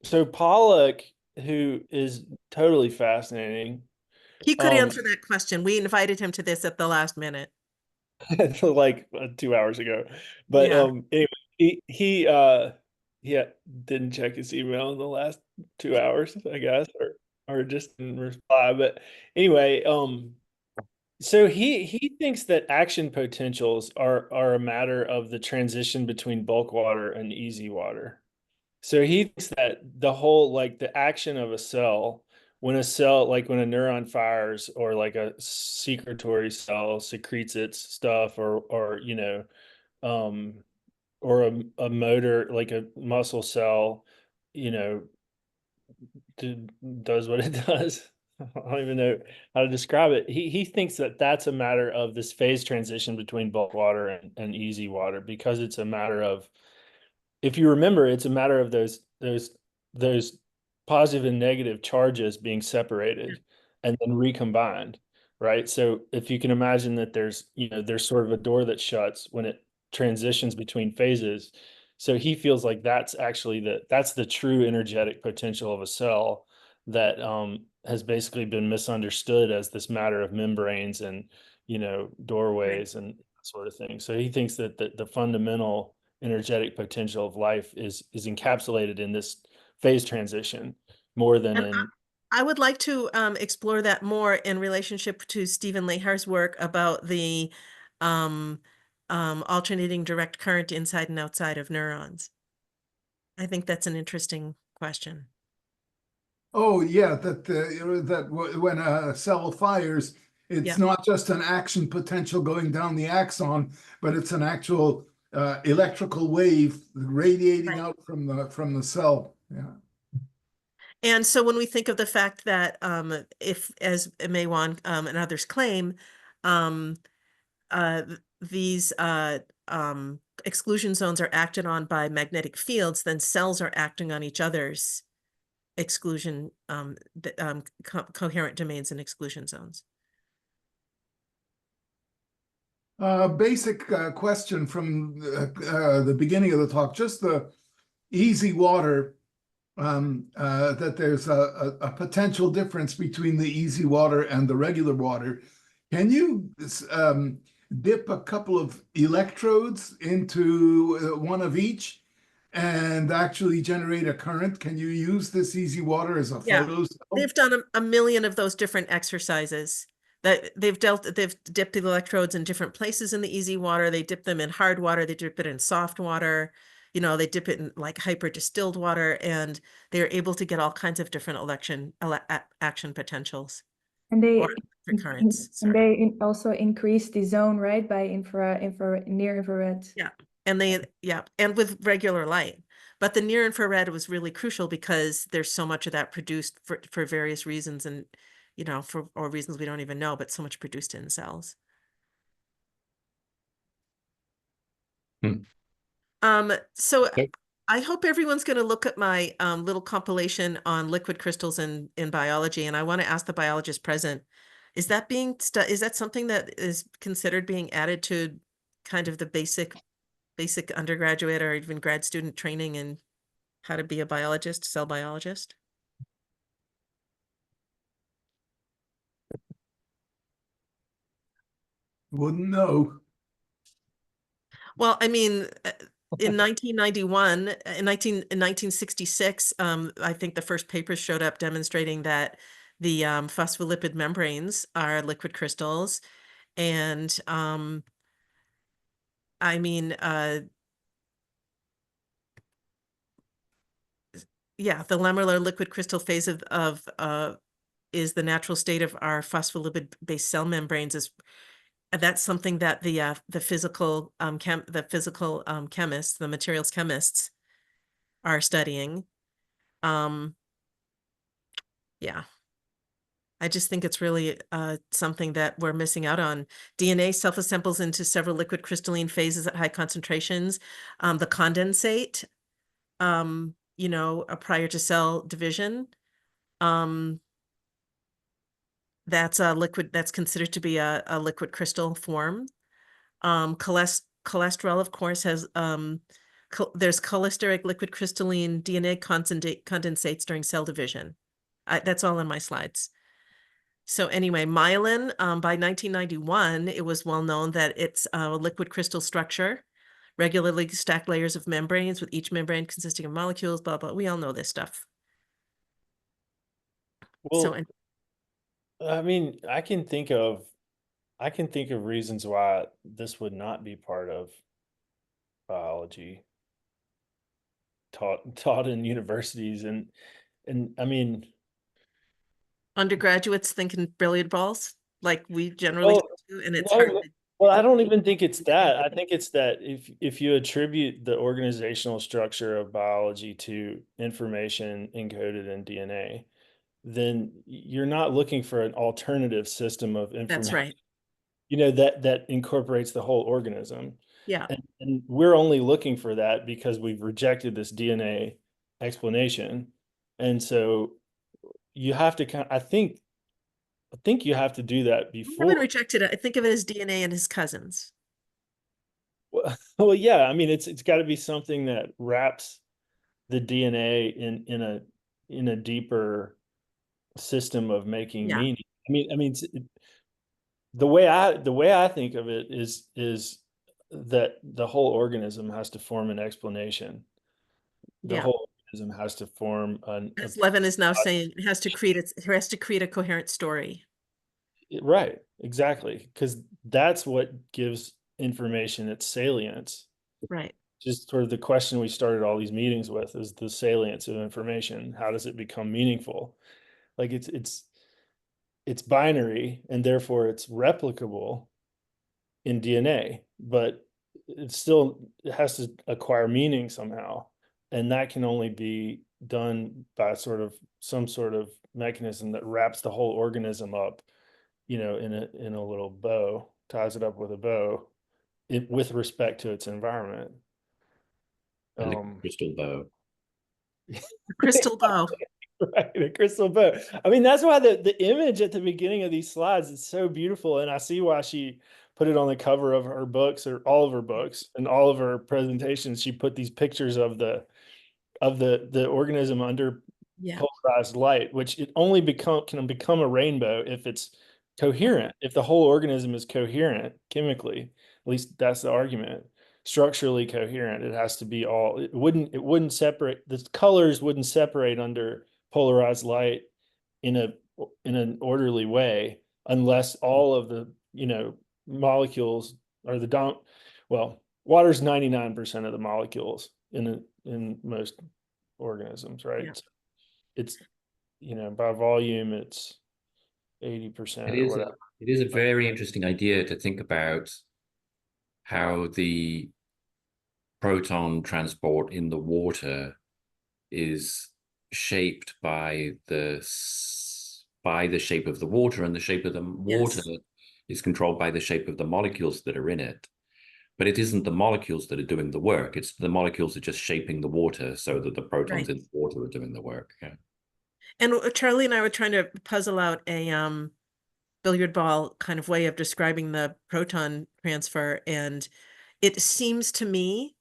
so Pollock, who is totally fascinating, He could um answer that question. We invited him to this at the last minute. like 2 hours ago. But Yeah. anyway, he yeah, didn't check his email in the last 2 hours, I guess, or just didn't reply. But anyway, so he thinks that action potentials are a matter of the transition between bulk water and easy water. So he thinks that the whole like the action of a cell, when a cell, like when a neuron fires or like a secretory cell secretes its stuff or um or a motor like a muscle cell, you know, does what it does. I don't even know how to describe it. He thinks that that's a matter of this phase transition between bulk water and easy water because it's a matter of, if you remember, it's a matter of those positive and negative charges being separated and then recombined, right? So if you can imagine that there's sort of a door that shuts when it transitions between phases. So he feels like that's actually that's the true energetic potential of a cell that has basically been misunderstood as this matter of membranes and Right. doorways and that sort of thing. So he thinks that the fundamental energetic potential of life is encapsulated in this phase transition more than And in I would like to explore that more in relationship to Stephen Lehar's work about the um, alternating direct current inside and outside of neurons. I think that's an interesting question. Oh yeah, when a cell fires, Yeah, it's not just an action potential going down the axon, but it's an actual electrical wave radiating right. out from the cell. Yeah. And so when we think of the fact that if, as Maywan and others claim, um, these exclusion zones are acted on by magnetic fields, then cells are acting on each other's exclusion, coherent domains and exclusion zones. Basic question from the beginning of the talk, just the easy water, that there's a potential difference between the easy water and the regular water. Can you dip a couple of electrodes into one of each and actually generate a current? Can you use this easy water as a Yeah, photo cell? they've done a million of those different exercises that they've dipped the electrodes in different places in the easy water. They dip them in hard water, they dip it in soft water, they dip it in like hyper distilled water, and they're able to get all kinds of different action potentials And or they currents, and sorry. they also increase the zone, right, by near infrared. Yeah. And with regular light. But the near infrared was really crucial because there's so much of that produced for various reasons and, or reasons we don't even know, but so much produced in cells. Hmm. So Okay. I hope everyone's going to look at my little compilation on liquid crystals in biology. And I want to ask the biologist present, is that something that is considered being added to kind of the basic undergraduate or even grad student training in how to be a biologist, cell biologist? Wouldn't know. Well, I mean, in 1991, in 1966, I think the first papers showed up demonstrating that the phospholipid membranes are liquid crystals, and I mean, yeah, the lamellar liquid crystal phase of is the natural state of our phospholipid-based cell membranes. Is that's something that the physical chemists, the materials chemists, are studying. Yeah. I just think it's really something that we're missing out on. DNA self-assembles into several liquid crystalline phases at high concentrations. The condensate, prior to cell division, that's a liquid that's considered to be a liquid crystal form. Cholesterol, of course, has there's cholesteric liquid crystalline DNA condensates during cell division. That's all in my slides. So anyway, myelin, by 1991, it was well known that it's a liquid crystal structure, regularly stacked layers of membranes, with each membrane consisting of molecules, blah, blah. We all know this stuff. So, Well, I mean, I can think of reasons why this would not be part of biology taught in universities, and I mean, undergraduates thinking billiard balls, like we generally well, do, and it's hard. no, well, I don't even think it's that. I think it's that if you attribute the organizational structure of biology to information encoded in DNA, then you're not looking for an alternative system of That's information, right. that incorporates the whole organism. Yeah. And we're only looking for that because we've rejected this DNA explanation. And so you have to I think you have to do that I haven't before. rejected it. I think of it as DNA and his cousins. Well, yeah, I mean, it's got to be something that wraps the DNA in a deeper system of making Yeah. meaning. I mean, the way I think of it is that the whole organism has to form an explanation. The Yeah. whole organism has to form As Levin is now saying, it has to create a coherent story. right, exactly, because that's what gives information its salience. Right. Just sort of the question we started all these meetings with is the salience of information. How does it become meaningful? Like it's binary and therefore it's replicable in DNA, but it has to acquire meaning somehow. And that can only be done by some sort of mechanism that wraps the whole organism up, in a little bow, ties it up with a bow, with respect to its environment. A liquid crystal bow. A crystal bow. Right, a crystal bow. I mean, that's why the image at the beginning of these slides is so beautiful, and I see why she put it on the cover of her books, or all of her books and all of her presentations. She put these pictures of the organism under Yeah. polarized light, which it only can become a rainbow if it's coherent, if the whole organism is coherent chemically. At least that's the argument. Structurally coherent, it has to be all. It wouldn't separate. The colors wouldn't separate under polarized light in an orderly way unless all of the molecules are water's 99% of the molecules in most organisms, right? Yeah. So it's by volume it's It 80% or is whatever. it is a very interesting idea to think about how the proton transport in the water is shaped by the shape of the water, and the shape of the water Yes. is controlled by the shape of the molecules that are in it. But it isn't the molecules that are doing the work. It's the molecules are just shaping the water so that the protons Right. in the water are doing the work. Yeah. And Charlie and I were trying to puzzle out a billiard ball kind of way of describing the proton transfer, and it seems to me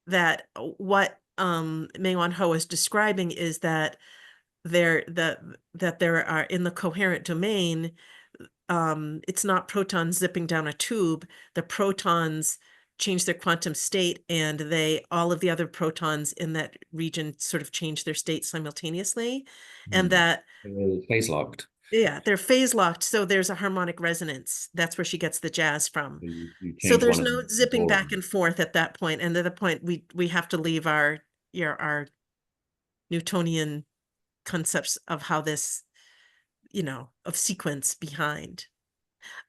that what Meng-Wan Ho is describing is that there are in the coherent domain, it's not protons zipping down a tube. The protons change their quantum state, and all of the other protons in that region sort of change their state simultaneously, and that Phase locked. Yeah, they're phase locked, so there's a harmonic resonance. That's where she gets the jazz from. You So change one there's of no them. zipping back and forth at that point, and at the point we have to leave our Newtonian concepts of how this, of sequence behind.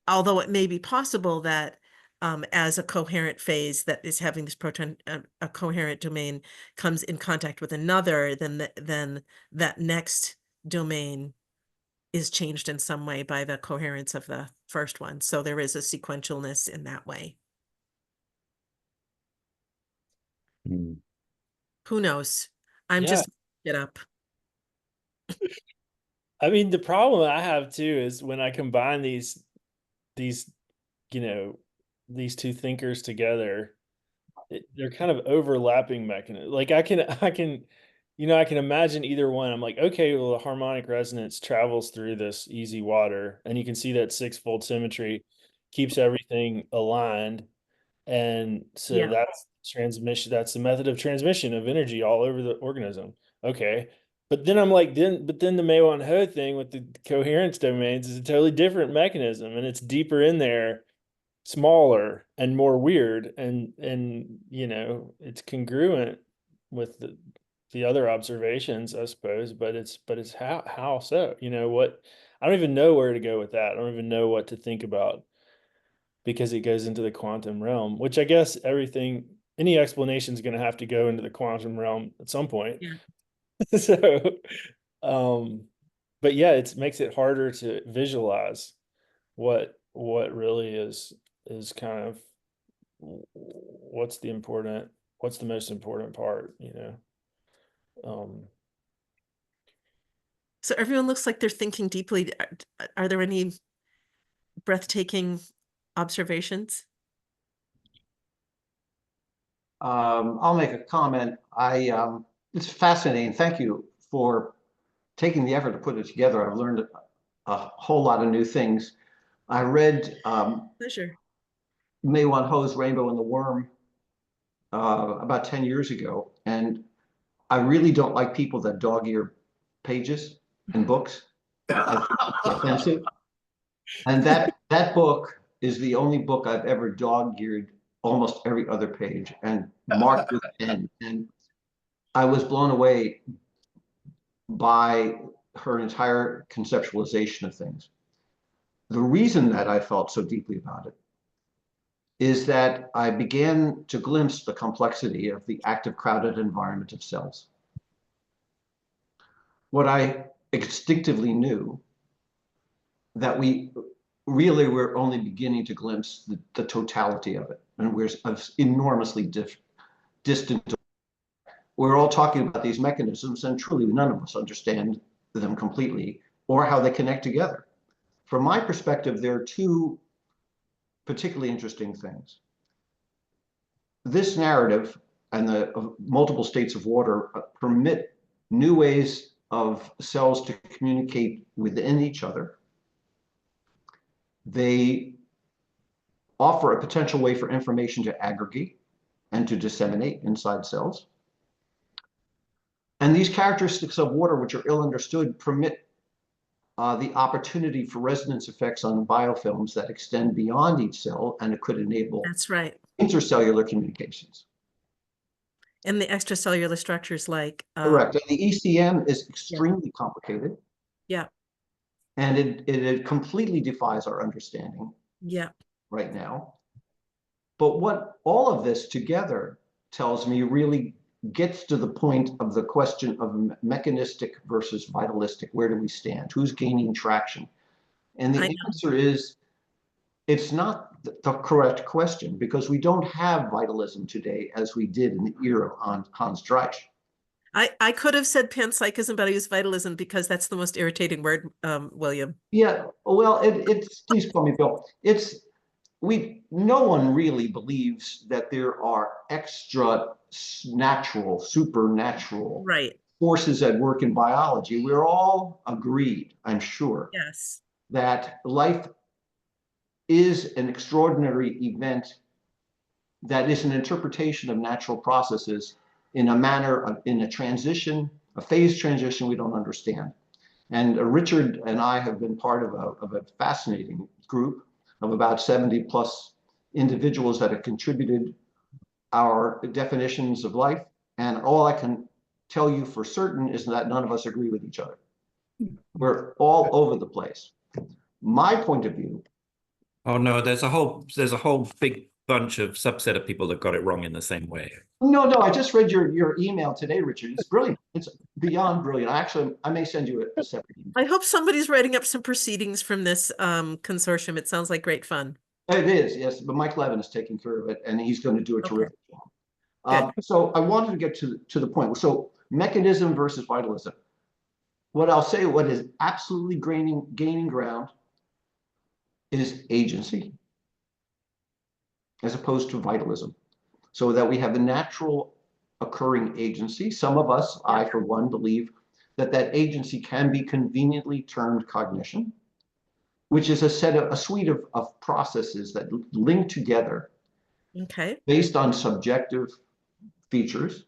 Although it may be possible that as a coherent phase that is having this proton, a coherent domain comes in contact with another, then that next domain is changed in some way by the coherence of the first one. So there is a sequentialness in that way. Hmm. Who knows? I'm Yeah. just it up. I mean, the problem I have too is when I combine these, these two thinkers together, they're kind of overlapping mechanisms. Like I can imagine either one. I'm like, okay, well, the harmonic resonance travels through this easy water, and you can see that six-fold symmetry keeps everything aligned. And so Yeah. that's transmission, that's the method of transmission of energy all over the organism. Okay. But then I'm like, then the Mei Ho thing with the coherence domains is a totally different mechanism, and it's deeper in there, smaller and more weird, and it's congruent with the other observations, I suppose, but it's how so? What, I don't even know where to go with that. I don't even know what to think about because it goes into the quantum realm, which I guess any explanation is going to have to go into the quantum realm at some point. Yeah. So, um, but yeah, it makes it harder to visualize what really is kind of what's the most important part. So everyone looks like they're thinking deeply. Are there any breathtaking observations? I'll make a comment. It's fascinating. Thank you for taking the effort to put it together. I've learned a whole lot of new things. I read Pleasure. Mei Ho's Rainbow and the Worm about 10 years ago, and I really don't like people that dog-ear pages in books. I think it's offensive. And that book is the only book I've ever dog-eared almost every other page and marked with pen. And I was blown away by her entire conceptualization of things. The reason that I felt so deeply about it is that I began to glimpse the complexity of the active crowded environment of cells. What I instinctively knew that we really were only beginning to glimpse the totality of it, and we're enormously distant. We're all talking about these mechanisms, and truly none of us understand them completely or how they connect together. From my perspective, there are two particularly interesting things. This narrative and the multiple states of water permit new ways of cells to communicate within each other. They offer a potential way for information to aggregate and to disseminate inside cells. And these characteristics of water, which are ill understood, permit the opportunity for resonance effects on biofilms that extend beyond each cell, and it could enable That's right. intercellular communications. And the extracellular structures like Correct. And the ECM is extremely complicated. Yeah. And it completely defies our understanding Yeah. right now. But what all of this together tells me really gets to the point of the question of mechanistic versus vitalistic. Where do we stand? Who's gaining traction? And the answer is, it's not the correct question, because we don't have vitalism today as we did in the era of Hans Driesch. I could have said panpsychism, but I use vitalism because that's the most irritating word, William. Yeah, well, it's please call me Bill. No one really believes that there are extra natural, supernatural Right. forces at work in biology. We're all agreed, I'm sure, Yes. that life is an extraordinary event that is an interpretation of natural processes in a manner, in a transition, a phase transition we don't understand. And Richard and I have been part of a fascinating group of about 70 plus individuals that have contributed our definitions of life. And all I can tell you for certain is that none of us agree with each other. We're all over the place. My point of view. Oh no, there's a whole big bunch of subset of people that got it wrong in the same way. No, I just read your email today, Richard. It's brilliant. It's beyond brilliant. I may send you a separate email. I hope somebody's writing up some proceedings from this consortium. It sounds like great fun. It is, yes, but Mike Levin is taking care of it, and he's going to do a Okay. terrific job. So I wanted to get to the point. So mechanism versus vitalism. What I'll say, what is absolutely gaining ground is agency as opposed to vitalism. So that we have the natural occurring agency. Some of us, I for one, believe that that agency can be conveniently termed cognition, which is a suite of processes that link together based on subjective features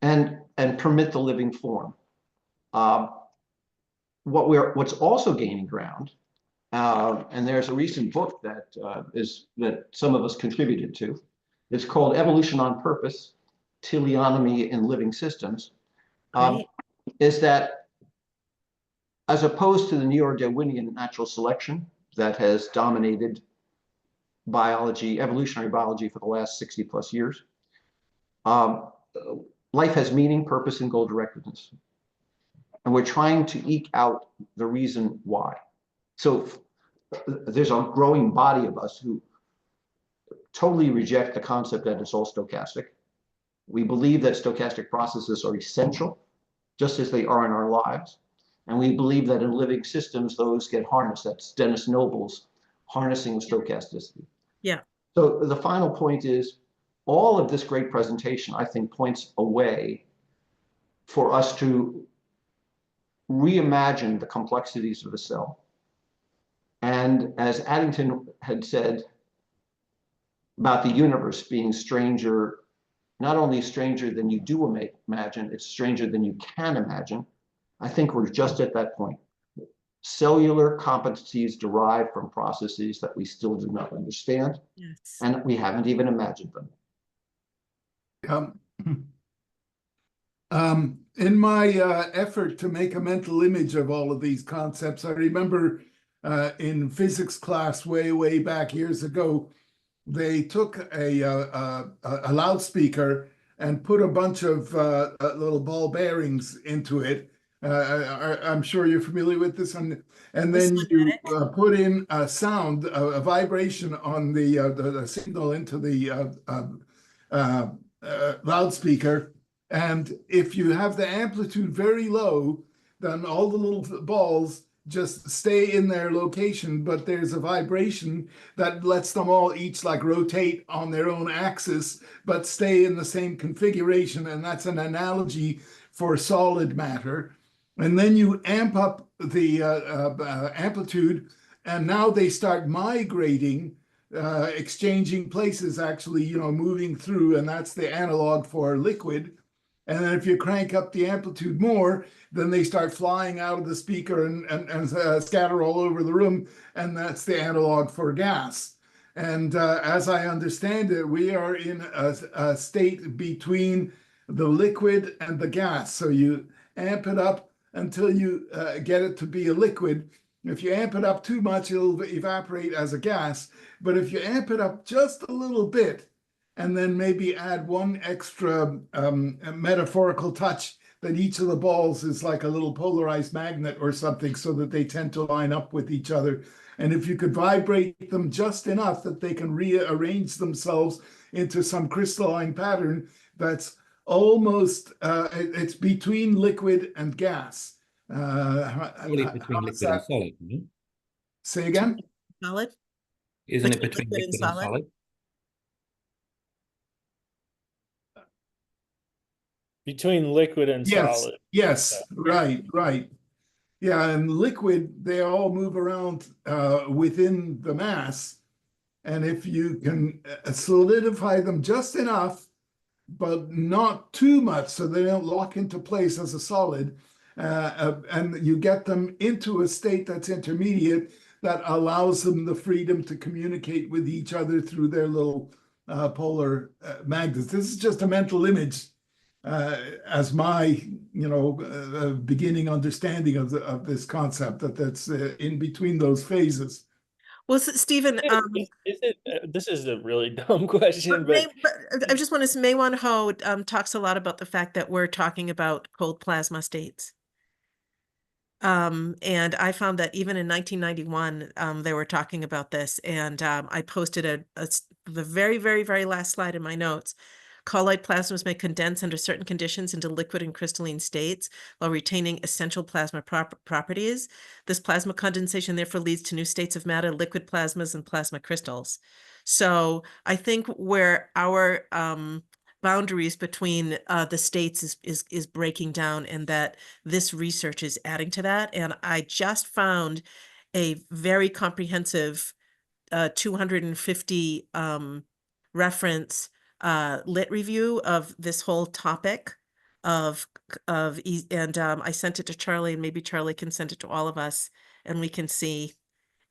and permit the living form. What's also gaining ground, and there's a recent book that some of us contributed to. It's called Evolution on Purpose, Teleonomy in Living Systems. Is that as opposed to the neo-Darwinian natural selection that has dominated biology, evolutionary biology for the last 60 plus years, life has meaning, purpose, and goal-directedness. And we're trying to eke out the reason why. So there's a growing body of us who totally reject the concept that it's all stochastic. We believe that stochastic processes are essential, just as they are in our lives. And we believe that in living systems, those get harnessed. That's Dennis Noble's harnessing of stochasticity. Yeah. So the final point is, all of this great presentation, I think, points a way for us to reimagine the complexities of the cell. And as Addington had said about the universe being stranger, not only stranger than you do imagine, it's stranger than you can imagine. I think we're just at that point. Cellular competencies derive from processes that we still do not understand, and we haven't even imagined them. In my effort to make a mental image of all of these concepts, I remember in physics class way back years ago, they took a loudspeaker and put a bunch of little ball bearings into it. I'm sure you're familiar with this, and then you put in a sound, a vibration on the signal into the loudspeaker. And if you have the amplitude very low, then all the little balls just stay in their location, but there's a vibration that lets them all each like rotate on their own axis, but stay in the same configuration. And that's an analogy for solid matter. And then you amp up the amplitude, and now they start migrating, exchanging places, actually, moving through, and that's the analog for liquid. And then if you crank up the amplitude more, then they start flying out of the speaker and scatter all over the room, and that's the analog for gas. And as I understand it, we are in a state between the liquid and the gas. So you amp it up until you get it to be a liquid. If you amp it up too much, it'll evaporate as a gas. But if you amp it up just a little bit, and then maybe add one extra metaphorical touch that each of the balls is like a little polarized magnet or something, so that they tend to line up with each other. And if you could vibrate them just enough that they can rearrange themselves into some crystalline pattern that's almost, it's between liquid and gas. Surely between liquid and solid, isn't it? Say again? Solid? Isn't it between liquid and solid? Between liquid and solid. Yes, right. Yeah, and liquid, they all move around within the mass. And if you can solidify them just enough, but not too much so they don't lock into place as a solid, and you get them into a state that's intermediate that allows them the freedom to communicate with each other through their little polar magnets. This is just a mental image as my, beginning understanding of this concept that's in between those phases. Well, Stephen, This is a really dumb question, but I just want to say, Maywan Ho talks a lot about the fact that we're talking about cold plasma states. And I found that even in 1991, they were talking about this, and I posted the very, very, very last slide in my notes. Colloid plasmas may condense under certain conditions into liquid and crystalline states while retaining essential plasma properties. This plasma condensation therefore leads to new states of matter, liquid plasmas, and plasma crystals. So I think where our boundaries between the states is breaking down, and that this research is adding to that. And I just found a very comprehensive 250 reference lit review of this whole topic and I sent it to Charlie, and maybe Charlie can send it to all of us, and we can see.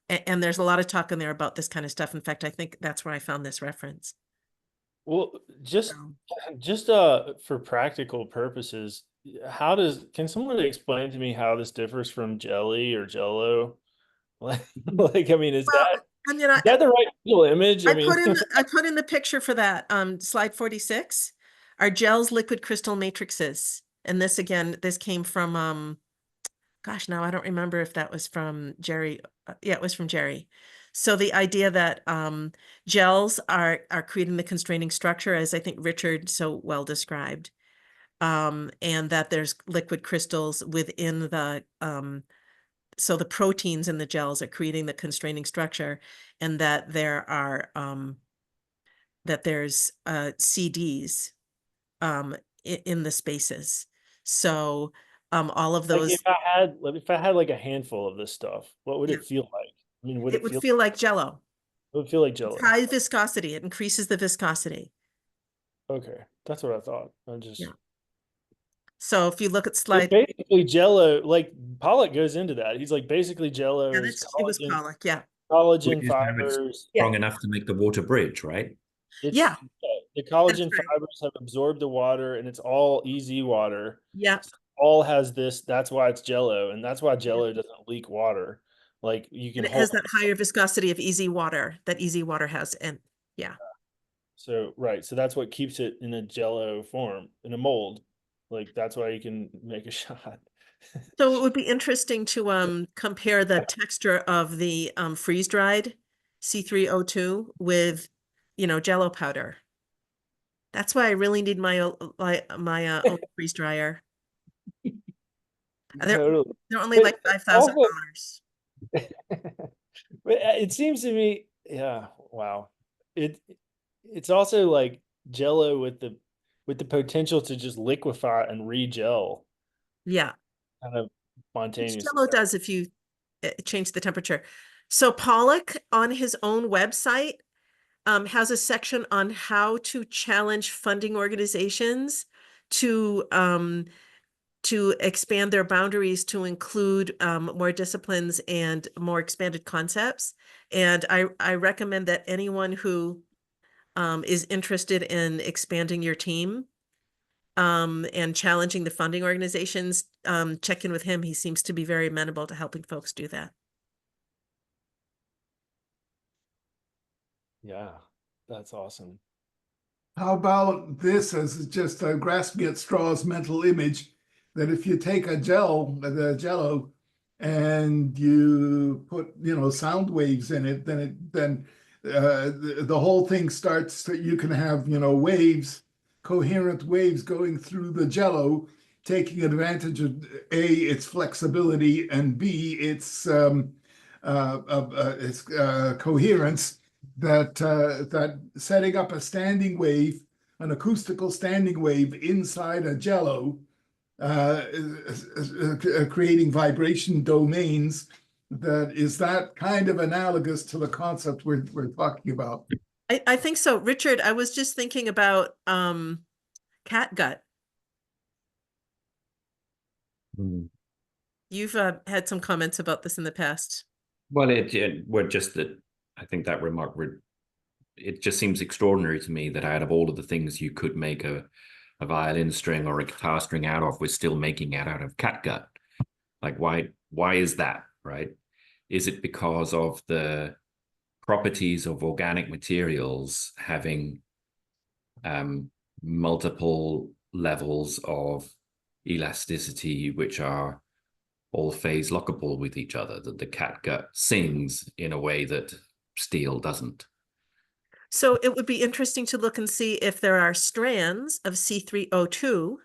And there's a lot of talk in there about this kind of stuff. In fact, I think that's where I found this reference. well, just So, just for practical purposes, can someone explain to me how this differs from jelly or jello? Like, I mean, well, I mean, is that the right visual image? I mean, I put in the picture for that, slide 46, are gels liquid crystal matrices. And this again, this came from, gosh, now I don't remember if that was from Jerry. Yeah, it was from Jerry. So the idea that gels are creating the constraining structure, as I think Richard so well described, and that there's liquid crystals within the so the proteins in the gels are creating the constraining structure, and that there's CDs in the spaces. So all of like those, if I had like a handful of this stuff, what would yeah, it feel like? I mean, it would feel like Jello. it would feel like It's jello? high viscosity. It increases the viscosity. Okay, that's what I thought. Yeah. So if you look at It's slide, basically jello. Like Pollock goes into that. He's like, basically jello yeah, is it was colic. Yeah. Which collagen is how it's fibers. strong enough to make the water bridge, right? Yeah, The that's collagen right. fibers have absorbed the water, and it's all easy water. Yeah. All has this. That's why it's jello, and that's why jello doesn't leak water. Like you can And it hold. has that higher viscosity of easy water that easy water has. And yeah. So right, so that's what keeps it in a jello form, in a mold. Like that's why you can make a shot. So it would be interesting to compare the texture of the freeze dried C3O2 with, Jello powder. That's why I really need my own freeze dryer. They're Totally. they're only But like also, $5,000. but it seems to me, yeah, wow. It's also like jello with the potential to just liquefy and re-gel Yeah, kind of which spontaneously. Jello does if you change the temperature. So Pollock on his own website has a section on how to challenge funding organizations to expand their boundaries to include more disciplines and more expanded concepts. And I recommend that anyone who is interested in expanding your team and challenging the funding organizations, check in with him. He seems to be very amenable to helping folks do that. Yeah, that's awesome. How about this as just a grasping at straws mental image that if you take the jello, and you put, sound waves in it, then the whole thing starts that you can have, waves, coherent waves going through the jello, taking advantage of its flexibility, and B, its coherence, that setting up a standing wave, an acoustical standing wave inside a jello, creating vibration domains, that kind of analogous to the concept we're talking about. I think so. Richard, I was just thinking about cat gut. Mm. You've had some comments about this in the past. Well, well, just that I think that remark, it just seems extraordinary to me that out of all of the things you could make a violin string or a guitar string out of, we're still making it out of catgut. Like, why is that, right? Is it because of the properties of organic materials having multiple levels of elasticity, which are all phase lockable with each other, that the catgut sings in a way that steel doesn't? So it would be interesting to look and see if there are strands of C3O2,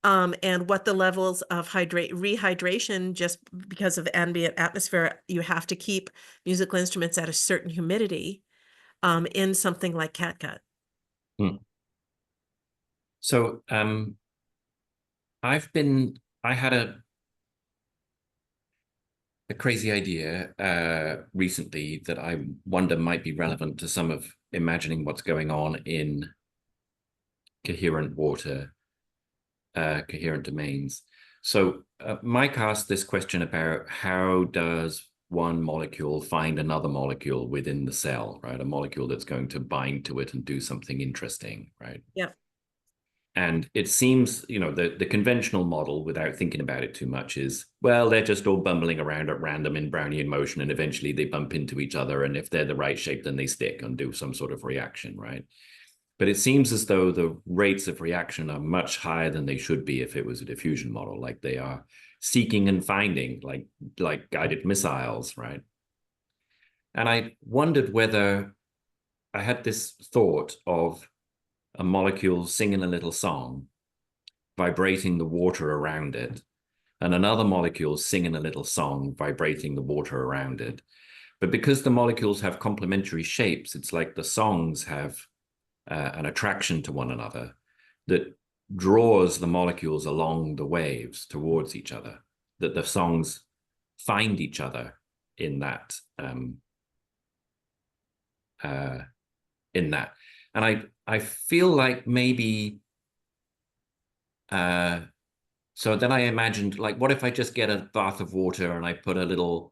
and what the levels of rehydration, just because of ambient atmosphere, you have to keep musical instruments at a certain humidity, in something like catgut. Hmm. So I had a crazy idea recently that I wonder might be relevant to some of imagining what's going on in coherent water, coherent domains. So Mike asked this question about how does one molecule find another molecule within the cell, right? A molecule that's going to bind to it and do something interesting, right? Yep. And it seems, the conventional model, without thinking about it too much, is, well, they're just all bumbling around at random in Brownian motion, and eventually they bump into each other. And if they're the right shape, then they stick and do some sort of reaction, right? But it seems as though the rates of reaction are much higher than they should be if it was a diffusion model, like they are seeking and finding, like guided missiles, right? And I wondered whether I had this thought of a molecule singing a little song, vibrating the water around it, and another molecule singing a little song, vibrating the water around it. But because the molecules have complementary shapes, it's like the songs have an attraction to one another that draws the molecules along the waves towards each other, that the songs find each other in that. And I feel like maybe so then I imagined, like, what if I just get a bath of water and I put a little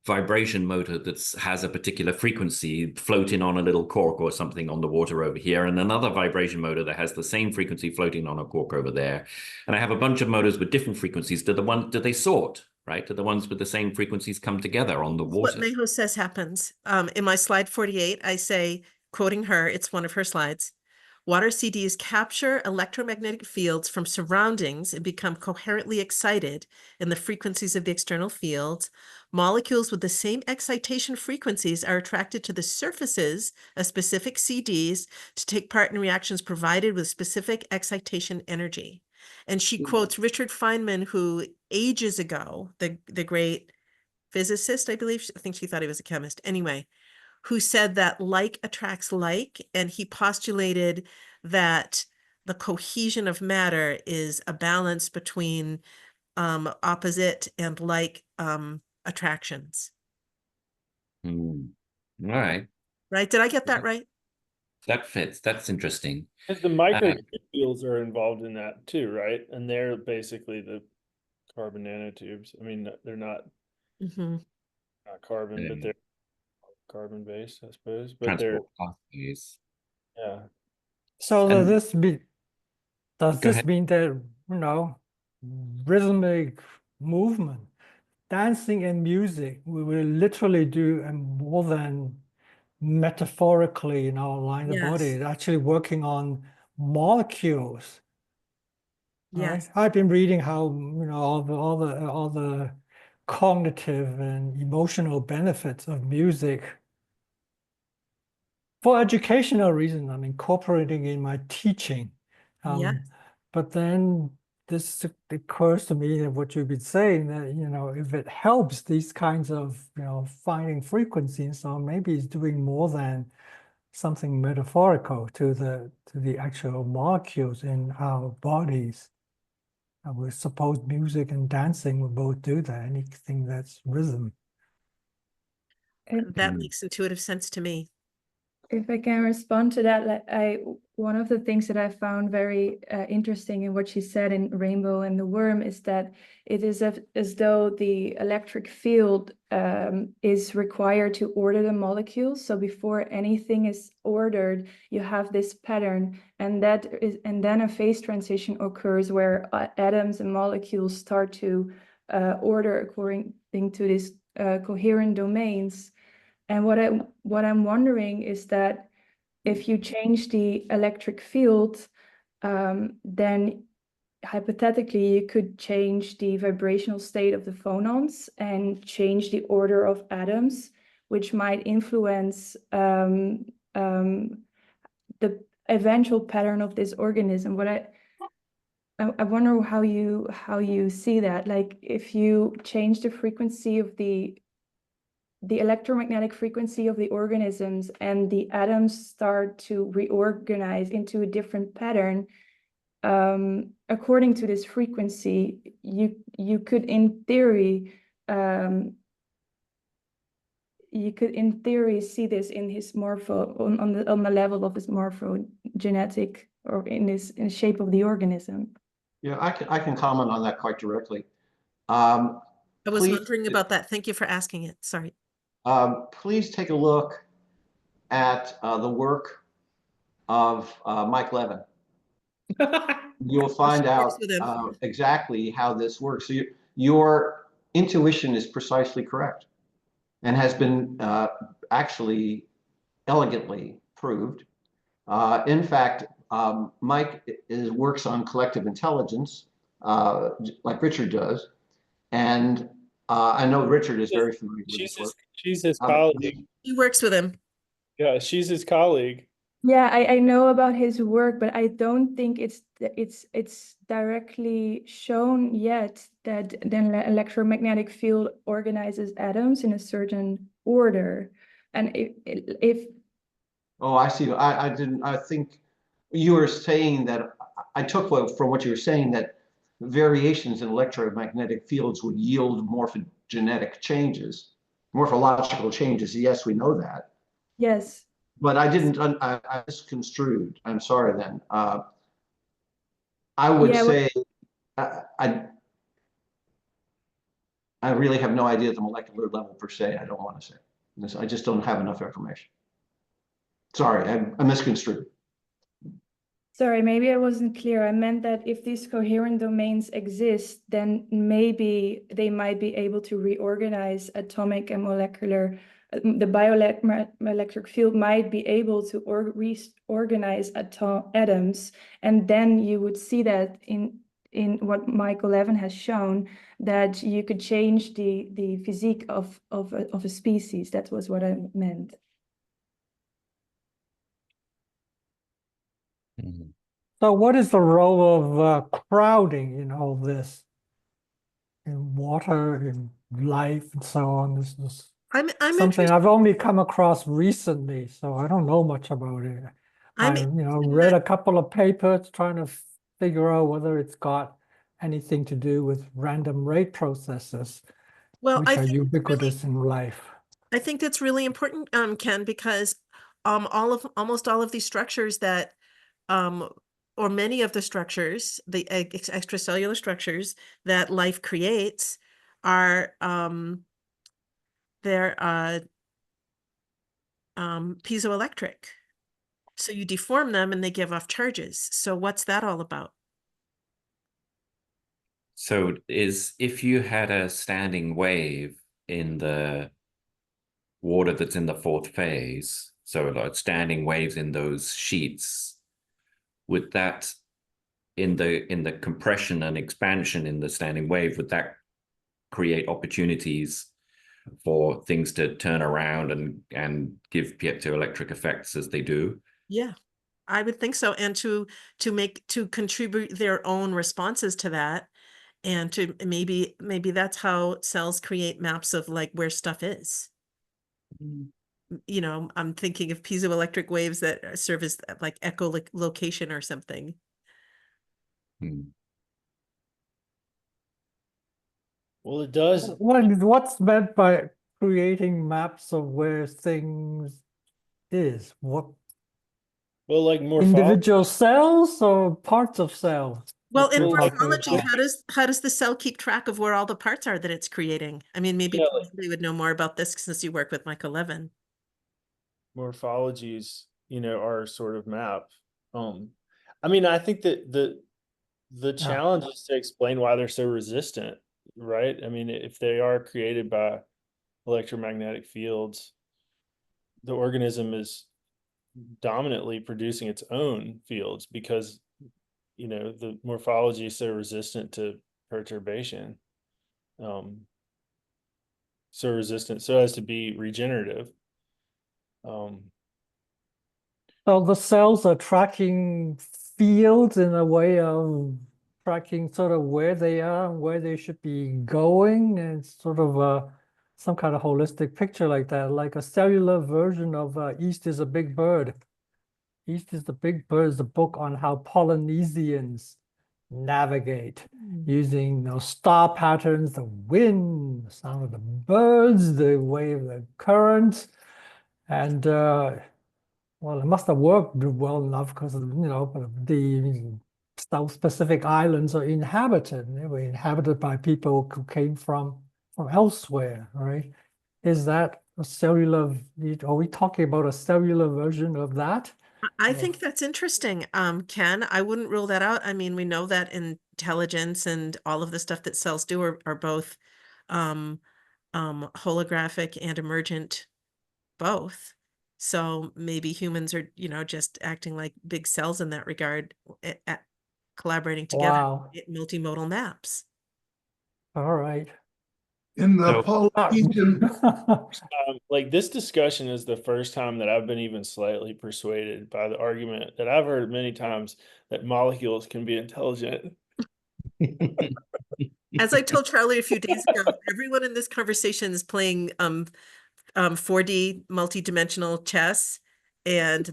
vibration motor that has a particular frequency floating on a little cork or something on the water over here, and another vibration motor that has the same frequency floating on a cork over there. And I have a bunch of motors with different frequencies. Do they sort, right? Do the ones with the same frequencies come together on the What water? Mayho says happens. In my slide 48, I say, quoting her, it's one of her slides, water CDs capture electromagnetic fields from surroundings and become coherently excited in the frequencies of the external fields. Molecules with the same excitation frequencies are attracted to the surfaces of specific CDs to take part in reactions provided with specific excitation energy. And she quotes Richard Feynman, who ages ago, the great physicist, I believe, I think she thought he was a chemist. Anyway, who said that like attracts like, and he postulated that the cohesion of matter is a balance between opposite and like attractions. All right. Right? Did I get that right? That fits. That's interesting. And the microtubules are involved in that too, right? And they're basically the carbon nanotubes. I mean, they're not Mm-hmm. carbon, but they're carbon based, I suppose. But they're, Transport pathways. yeah. So And does go this ahead. mean that, rhythmic movement, dancing and music, we will literally do more than metaphorically in our line of body, Yes. actually working on molecules. Right? Yes. I've been reading how, all the cognitive and emotional benefits of music for educational reasons. I'm incorporating in my teaching. Yeah. But then this occurs to me that what you've been saying, that, if it helps these kinds of, finding frequencies, so maybe it's doing more than something metaphorical to the actual molecules in our bodies. I would suppose music and dancing will both do that, anything that's rhythm. That makes intuitive sense to me. If I can respond to that, one of the things that I found very interesting in what she said in Rainbow and the Worm is that it is as though the electric field is required to order the molecules. So before anything is ordered, you have this pattern, and then a phase transition occurs where atoms and molecules start to order according to these coherent domains. And what I'm wondering is that if you change the electric field, then hypothetically you could change the vibrational state of the phonons and change the order of atoms, which might influence the eventual pattern of this organism. I wonder how you see that. Like if you change the frequency of the electromagnetic frequency of the organisms and the atoms start to reorganize into a different pattern, according to this frequency, you could in theory see this in his on the level of his morphogenetic, or in the shape of the organism. Yeah, I can comment on that quite directly. I was Please, wondering about that. Thank you for asking it. Sorry. please take a look at the work of Mike Levin. You'll find Works out with him. exactly how this works. So your intuition is precisely correct and has been actually elegantly proved. In fact, Mike works on collective intelligence, like Richard does. And I know Richard is very familiar with his work. She's his colleague. He works with him. Yeah, she's his colleague. Yeah, I know about his work, but I don't think it's directly shown yet that the electromagnetic field organizes atoms in a certain order. And if Oh, I see. I didn't, I think you were saying that, I took from what you were saying that variations in electromagnetic fields would yield morphogenetic changes, morphological changes. Yes, we know that. yes, But I didn't, I misconstrued. I'm sorry then. I would yeah, say, I really have no idea at the molecular level per se. I don't want to say. I just don't have enough information. Sorry, I misconstrued. sorry, maybe I wasn't clear. I meant that if these coherent domains exist, then maybe they might be able to reorganize atomic and molecular. The bioelectric field might be able to reorganize atoms, and then you would see that in what Michael Levin has shown, that you could change the physique of a species. That was what I meant. Mhm. So what is the role of crowding in all this? In water, in life, and so on? This is I'm something interested. I've only come across recently, so I don't know much about it. I'm I, interested in read that. a couple of papers trying to figure out whether it's got anything to do with random rate processes, Well, which I are think it's really, ubiquitous in life. I think that's really important, Ken, because almost all of these structures that or many of the structures, the extracellular structures that life creates are they're piezoelectric. So you deform them and they give off charges. So what's that all about? So if you had a standing wave in the water that's in the fourth phase, so like standing waves in those sheets, would that in the compression and expansion in the standing wave, would that create opportunities for things to turn around and give piezoelectric effects as they do? Yeah, I would think so. And to contribute their own responses to that. And to maybe that's how cells create maps of like where stuff is. You know, I'm thinking of piezoelectric waves that serve as like echolocation or something. Hmm. Well, it does. What's meant by creating maps of where things is? What Well, like morphology. individual cells or parts of cells? Well, in Feel like morphology, how does the cell keep track of where all the parts are that it's creating? I mean, maybe Yeah, we would know more about this since you work with Michael Levin. morphologies, are sort of map. I mean, I think that the challenge is to explain why they're so resistant, right? I mean, if they are created by electromagnetic fields, the organism is dominantly producing its own fields because the morphology is so resistant to perturbation, so resistant so as to be regenerative. So the cells are tracking fields in a way of tracking sort of where they are and where they should be going, and sort of some kind of holistic picture like that, like a cellular version of East is a Big Bird. East is the Big Bird is a book on how Polynesians navigate using star patterns, the wind, the sound of the birds, the way of the currents, and well, it must have worked well enough because the South Pacific Islands are inhabited. They were inhabited by people who came from elsewhere, right? Is that a cellular? Are we talking about a cellular version of that? I think that's interesting, Ken. I wouldn't rule that out. I mean, we know that intelligence and all of the stuff that cells do are both holographic and emergent both. So maybe humans are, just acting like big cells in that regard, collaborating together, Wow. multimodal maps. All right. In the So- Polynesian, Like this discussion is the first time that I've been even slightly persuaded by the argument that I've heard many times that molecules can be intelligent. As I told Charlie a few days ago, everyone in this conversation is playing 4D multi-dimensional chess, and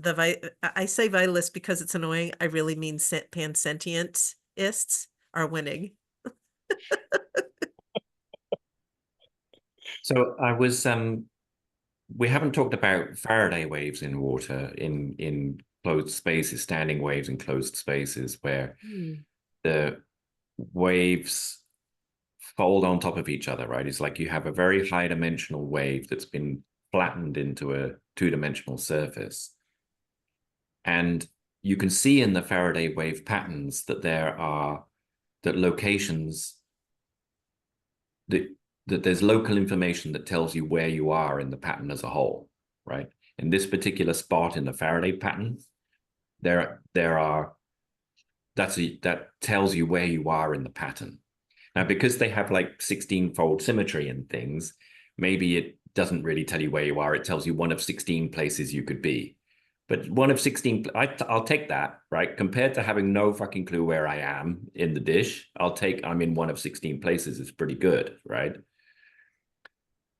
I say vitalist because it's annoying. I really mean pansentientists are winning. So I was we haven't talked about Faraday waves in water in closed spaces, standing waves in closed spaces where the waves fold on top of each other, right? It's like you have a very high dimensional wave that's been flattened into a two-dimensional surface. And you can see in the Faraday wave patterns that that locations that there's local information that tells you where you are in the pattern as a whole, right? In this particular spot in the Faraday pattern, that tells you where you are in the pattern. Now, because they have like 16-fold symmetry and things, maybe it doesn't really tell you where you are. It tells you one of 16 places you could be. But one of 16, I'll take that, right? Compared to having no fucking clue where I am in the dish, I'm in one of 16 places. It's pretty good, right?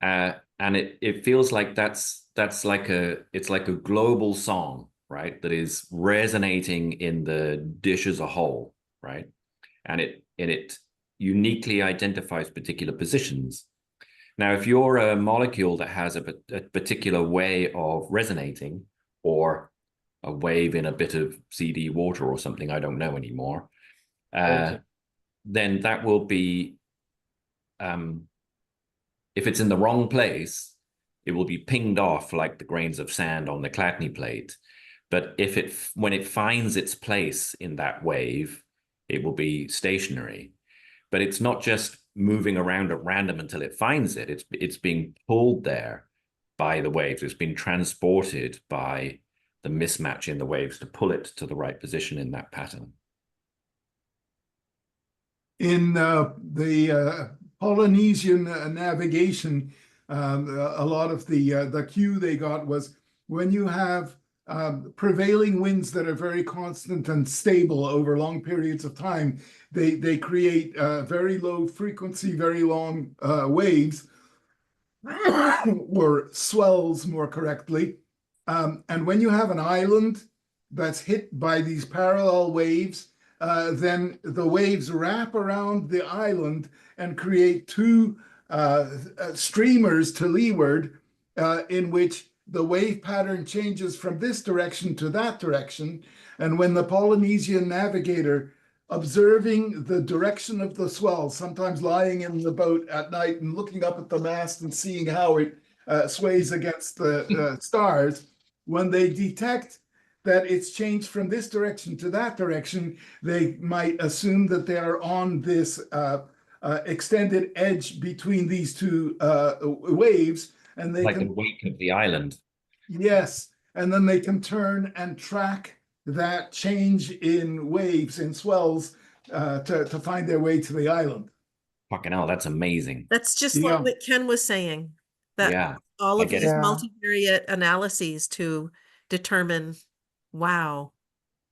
And it feels like it's like a global song, right? That is resonating in the dish as a whole, right? And it uniquely identifies particular positions. Now, if you're a molecule that has a particular way of resonating, or a wave in a bit of CD water or something, I don't know anymore, then that will be, if it's in the wrong place, it will be pinged off like the grains of sand on the Chladni plate. But when it finds its place in that wave, it will be stationary. But it's not just moving around at random until it finds it. It's being pulled there by the waves. It's been transported by the mismatch in the waves to pull it to the right position in that pattern. in the Polynesian navigation, a lot of the cue they got was when you have prevailing winds that are very constant and stable over long periods of time, they create very low frequency, very long waves, or swells more correctly. And when you have an island that's hit by these parallel waves, then the waves wrap around the island and create two streamers to leeward, in which the wave pattern changes from this direction to that direction. And when the Polynesian navigator, observing the direction of the swell, sometimes lying in the boat at night and looking up at the mast and seeing how it sways against the stars, when they detect that it's changed from this direction to that direction, they might assume that they are on this extended edge between these two waves, and they Like the can, wake of the island. yes, and then they can turn and track that change in waves and swells to find their way to the island. Fucking hell, that's amazing. That's just Yeah. like what Ken was saying, that Yeah, all I of get these it. Yeah. multivariate analyses to determine, wow,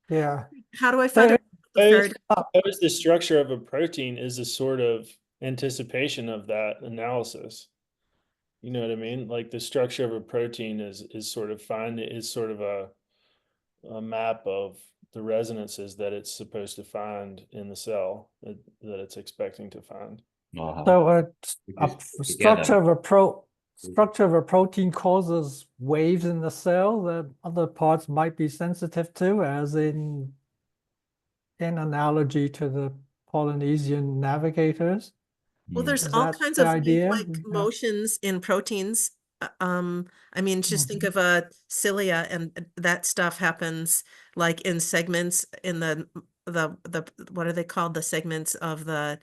Yeah. how do I find There- out the Faraday? Suppose the structure of a protein is a sort of anticipation of that analysis. You know what I mean? Like the structure of a protein is sort of a map of the resonances that it's supposed to find in the cell that it's expecting to find. Uh-huh. So a Because structure together. of a structure of a protein causes waves in the cell that other parts might be sensitive to, as in analogy to the Polynesian navigators. Well, there's Is all that kinds the of idea? wave-like Yeah. motions in proteins. I mean, just think Mhm. of a cilia, and that stuff happens like in segments in the what are they called? The segments of the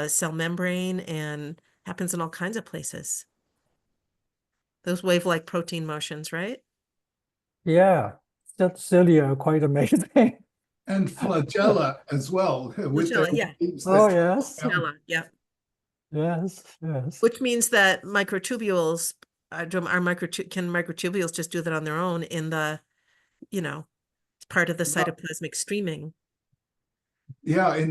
cell membrane, and happens in all kinds of places. Those wave-like protein motions, right? Yeah, that cilia are quite amazing. And flagella as well, with their Flagella, yeah. waves Oh, that yes. Flagella, yeah. Yes, yes. Which means that microtubules can microtubules just do that on their own in the, it's part of the cytoplasmic streaming. Yeah, in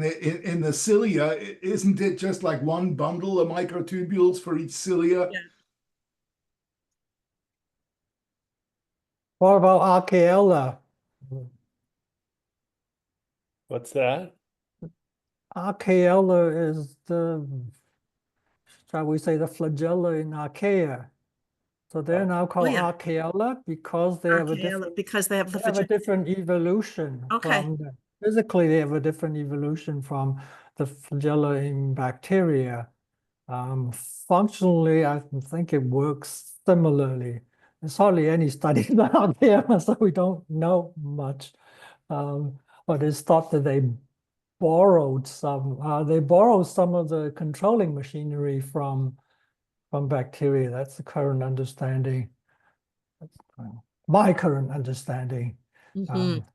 the cilia, isn't it just like one bundle of microtubules for each cilia? Yeah. What about Archaea? What's that? Archaea is shall we say, the flagella in Archaea. So they're Oh. now called yeah. Archaea because they have a different Because they have the they have a different evolution Okay. physically they have a different evolution from the flagella in bacteria. Functionally, I think it works similarly. There's hardly any studies out there, so we don't know much. But it's thought that they borrowed some of the controlling machinery from bacteria. That's the current understanding. My current understanding. Mhm.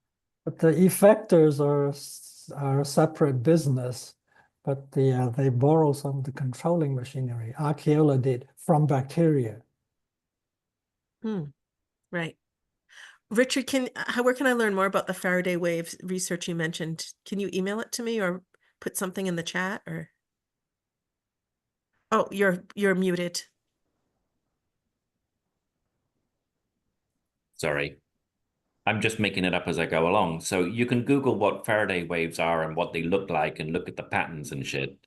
But the effectors are a separate business, but they borrow some of the controlling machinery. Archaea did from bacteria. Right. Richard, where can I learn more about the Faraday waves research you mentioned? Can you email it to me or put something in the chat or? Oh, you're muted. Sorry. I'm just making it up as I go along. So you can Google what Faraday waves are and what they look like and look at the patterns and shit.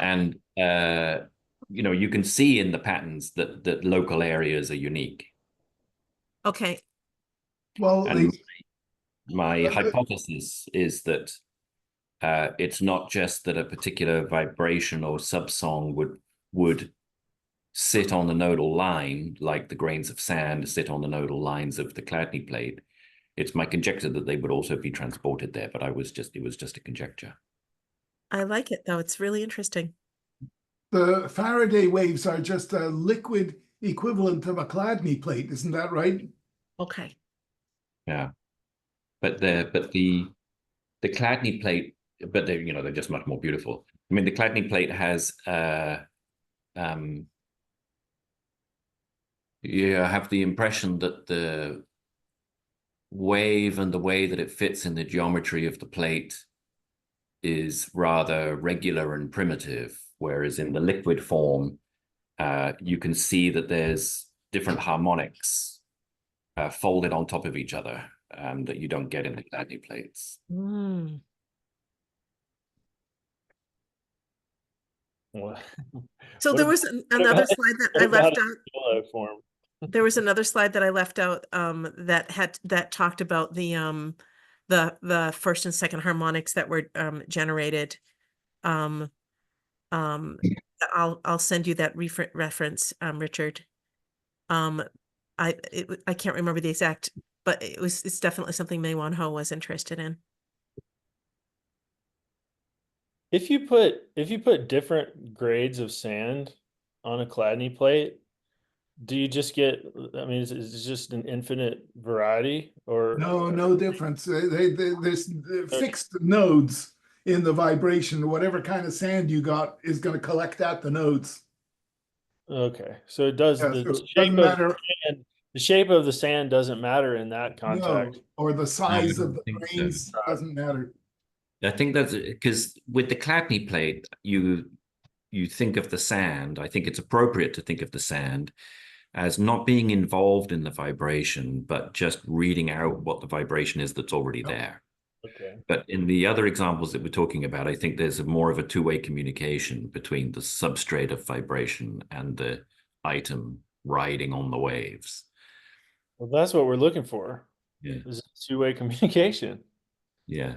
And you can see in the patterns that local areas are unique. Okay. Well, And my hypothesis is that it's not just that a particular vibration or subsong would sit on the nodal line, like the grains of sand sit on the nodal lines of the Chladni plate. It's my conjecture that they would also be transported there, but it was just a conjecture. I like it though. It's really interesting. the Faraday waves are just a liquid equivalent of a Chladni plate, isn't that right? Okay. Yeah, but the Chladni plate, but they're just much more beautiful. I mean, the Chladni plate has you have the impression that the wave and the way that it fits in the geometry of the plate is rather regular and primitive, whereas in the liquid form, you can see that there's different harmonics folded on top of each other that you don't get in the Chladni plates. Mm. What So there was another slide that I left out. Yellow form. There was another slide that I left out that talked about the first and second harmonics that were generated. Um, um, I'll send you that reference, Richard. I can't remember the exact, but it's definitely something Mei Wan Ho was interested in. If you put different grades of sand on a Chladni plate, do you just get, I mean, is it just an infinite variety or? No difference. There's fixed nodes in the vibration. Whatever kind of sand you got is going to collect at the nodes. Okay, so it does, Yeah, the so it shape doesn't of matter. the shape of the sand doesn't matter in that No, context. or the I size of don't the think so. grains doesn't matter. I think that's because with the Chladni plate, you think of the sand. I think it's appropriate to think of the sand as not being involved in the vibration, but just reading out what the vibration is that's already Yep. there. Okay. But in the other examples that we're talking about, I think there's more of a two-way communication between the substrate of vibration and the item riding on the waves. Well, that's what we're looking for, Yeah. is two-way communication. Yeah.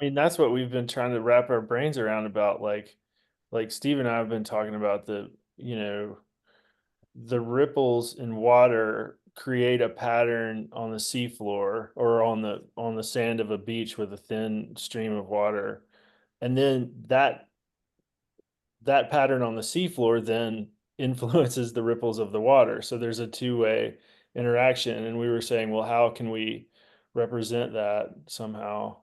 I mean, that's what we've been trying to wrap our brains around about, like Steve and I have been talking about the ripples in water create a pattern on the seafloor or on the sand of a beach with a thin stream of water. And then that pattern on the seafloor then influences the ripples of the water. So there's a two-way interaction. And we were saying, well, how can we represent that somehow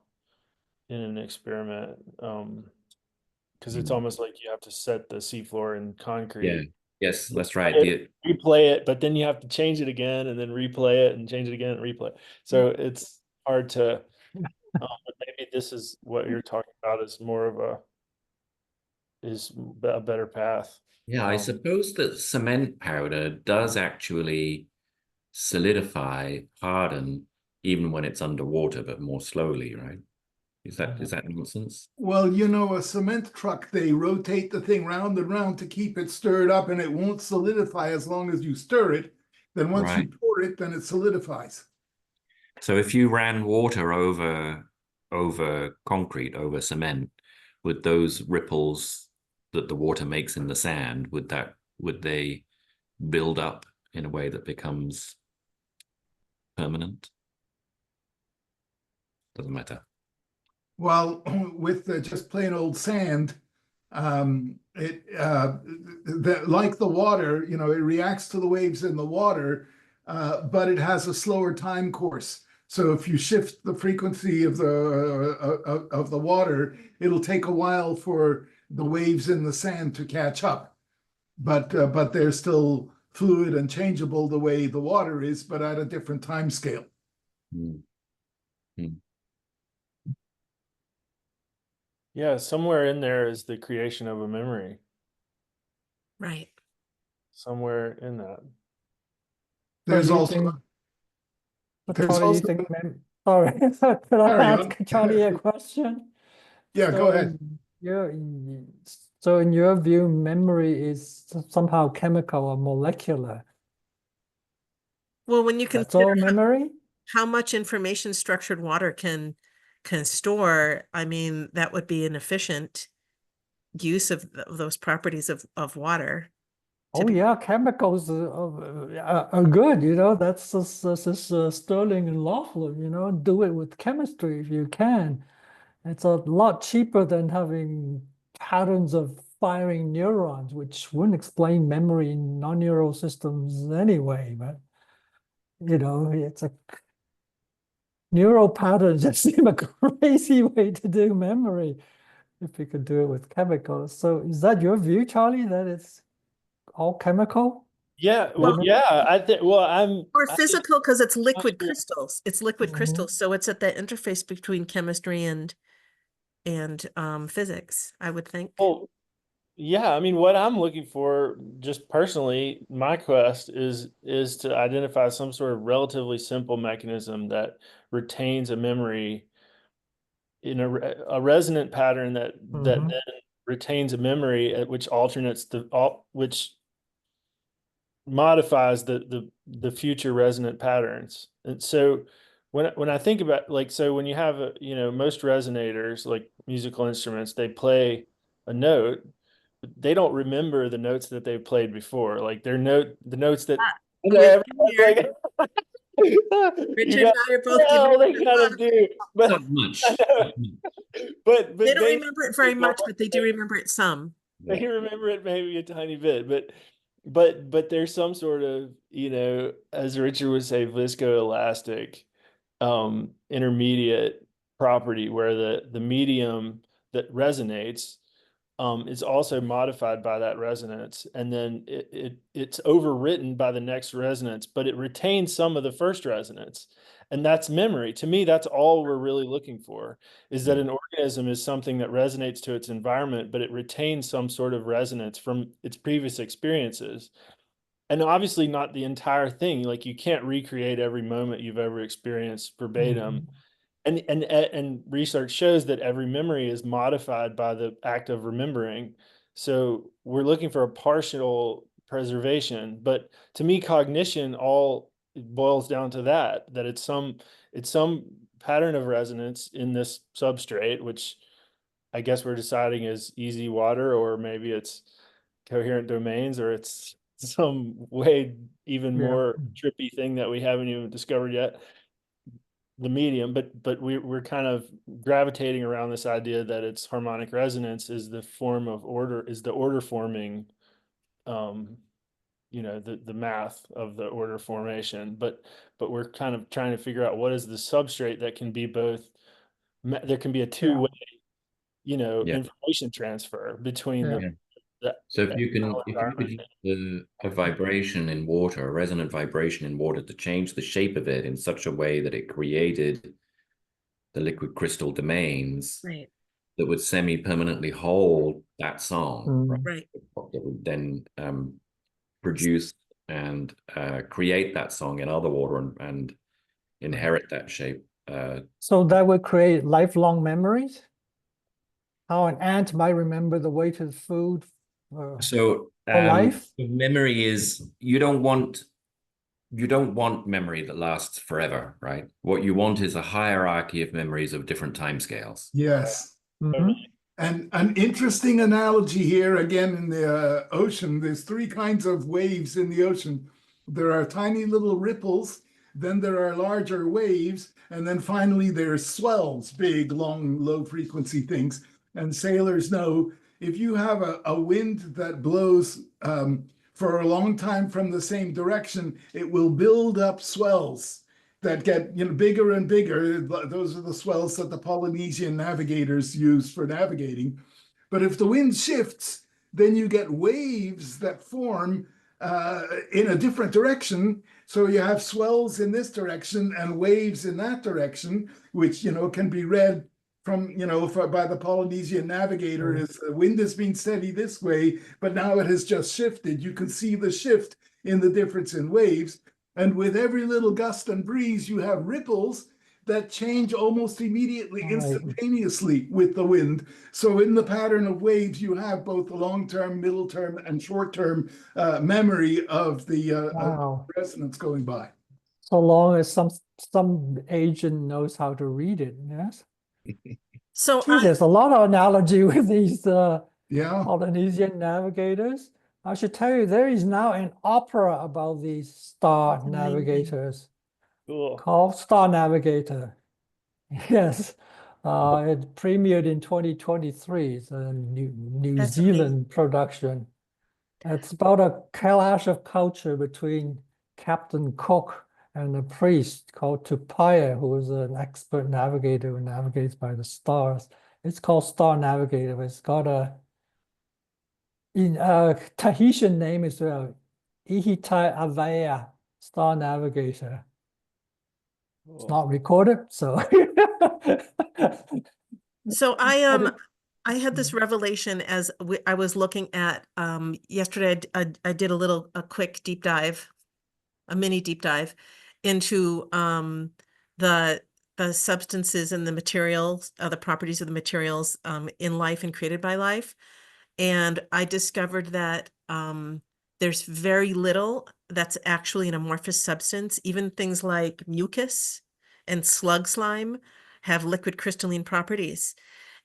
in an experiment? Because it's almost like you have to set the seafloor in Yeah. concrete. Yes, that's right. Replay it, but then you have to change it again and then replay it and change it again and replay it. So it's hard to, but maybe this is what you're talking about is more of a better path. Yeah, I suppose that cement powder does actually solidify, harden, even when it's underwater, but more slowly, right? Is that nonsense? Well, a cement truck, they rotate the thing round and round to keep it stirred up, and it won't solidify as long as you stir it. Then once Right. you pour it, then it solidifies. So if you ran water over concrete, over cement, would those ripples that the water makes in the sand, would they build up in a way that becomes permanent? Doesn't matter. Well, with just plain old sand, like the water, it reacts to the waves in the water, but it has a slower time course. So if you shift the frequency of the water, it'll take a while for the waves in the sand to catch up. But they're still fluid and changeable the way the water is, but at a different time scale. Mm. Mm. Yeah, somewhere in there is the creation of a memory. Right. Somewhere in that. There's do you also think, there's Charlie, do you also think sorry, could I Carry ask on. Charlie a question? Yeah, go ahead. Your, so in your view, memory is somehow chemical or molecular. Well, when you That's consider all memory? how much information structured water can store, I mean, that would be an efficient use of those properties of water. Oh yeah, chemicals are good, that's just Sterling and Laughlin, do it with chemistry if you can. It's a lot cheaper than having patterns of firing neurons, which wouldn't explain memory in non-neural systems anyway, but it's a neural patterns just seem a crazy way to do memory if you could do it with chemicals. So is that your view, Charlie, that it's all chemical? Yeah, Well, yeah, I think, well, or physical because it's liquid sure. crystals. It's liquid crystals. So it's at the interface between chemistry and physics, I would think. Well, yeah, I mean, what I'm looking for, just personally, my quest is to identify some sort of relatively simple mechanism that retains a memory in a resonant pattern that then retains a memory which alternates which modifies the future resonant patterns. And so when I think about, like, so when you have most resonators, like musical instruments, they play a note, but they don't remember the notes that they've played before. Like the notes that We're here. you Richard know, and I are both well, giving they it a kind look. of do, but Not much. but They don't they remember it very much, but they do remember it some. they remember it maybe a tiny bit, but there's some sort of, as Richard would say, viscoelastic intermediate property where the medium that resonates is also modified by that resonance, and then it's overwritten by the next resonance, but it retains some of the first resonance, and that's memory. To me, that's all we're really looking for, is that an organism is something that resonates to its environment, but it retains some sort of resonance from its previous experiences. And obviously not the entire thing. Like, you can't recreate every moment you've ever experienced verbatim. And research shows that every memory is modified by the act of remembering. So we're looking for a partial preservation. But to me, cognition all boils down to that it's some pattern of resonance in this substrate, which I guess we're deciding is easy water, or maybe it's coherent domains, or it's some way even Yeah. more trippy thing that we haven't even discovered yet, the medium. But we're kind of gravitating around this idea that it's harmonic resonance is the form of order, is the order forming, the math of the order formation. But we're kind of trying to figure out what is the substrate that can be both, there can be a two-way, Yeah. information transfer between Yeah. the So if you external could environment. use a vibration in water, a resonant vibration in water, to change the shape of it in such a way that it created the liquid crystal domains Right, that would semi-permanently hold that song, right? right. That would then produce and create that song in other water and inherit that shape. So that would create lifelong memories? How an ant might remember the way to the food So for life? memory is, you don't want memory that lasts forever, right? What you want is a hierarchy of memories of different timescales. Yes. Mhm. And an interesting analogy here, again, in the ocean, there's three kinds of waves in the ocean. There are tiny little ripples, then there are larger waves, and then finally there's swells, big, long, low frequency things. And sailors know if you have a wind that blows for a long time from the same direction, it will build up swells that get bigger and bigger. Those are the swells that the Polynesian navigators use for navigating. But if the wind shifts, then you get waves that form in a different direction. So you have swells in this direction and waves in that direction, which can be read from by the Polynesian navigator as the wind has been steady this way, but now it has just shifted. You can see the shift in the difference in waves. And with every little gust and breeze, you have ripples that change almost immediately, instantaneously with the wind. So in the pattern of waves, you have both the long-term, middle-term, and short-term memory of the Wow. resonance going by. So long as some agent knows how to read it, yes? So Gee, there's a lot of analogy with these Yeah. Polynesian navigators. I should tell you, there is now an opera about these star That's amazing. navigators Cool. called Star Navigator. Yes. It premiered in 2023. It's a New That's Zealand production. It's about a clash of culture between Captain Cook and a priest called Tupaia, who is an expert navigator who navigates by the stars. It's called Star Navigator. But it's got a Tahitian name is Ihitai Avea, Star Navigator. It's Cool. not recorded, so So I had this revelation as I was looking at yesterday. I did a quick deep dive, a mini deep dive into the substances and the materials, the properties of the materials in life and created by life. And I discovered that there's very little that's actually an amorphous substance. Even things like mucus and slug slime have liquid crystalline properties.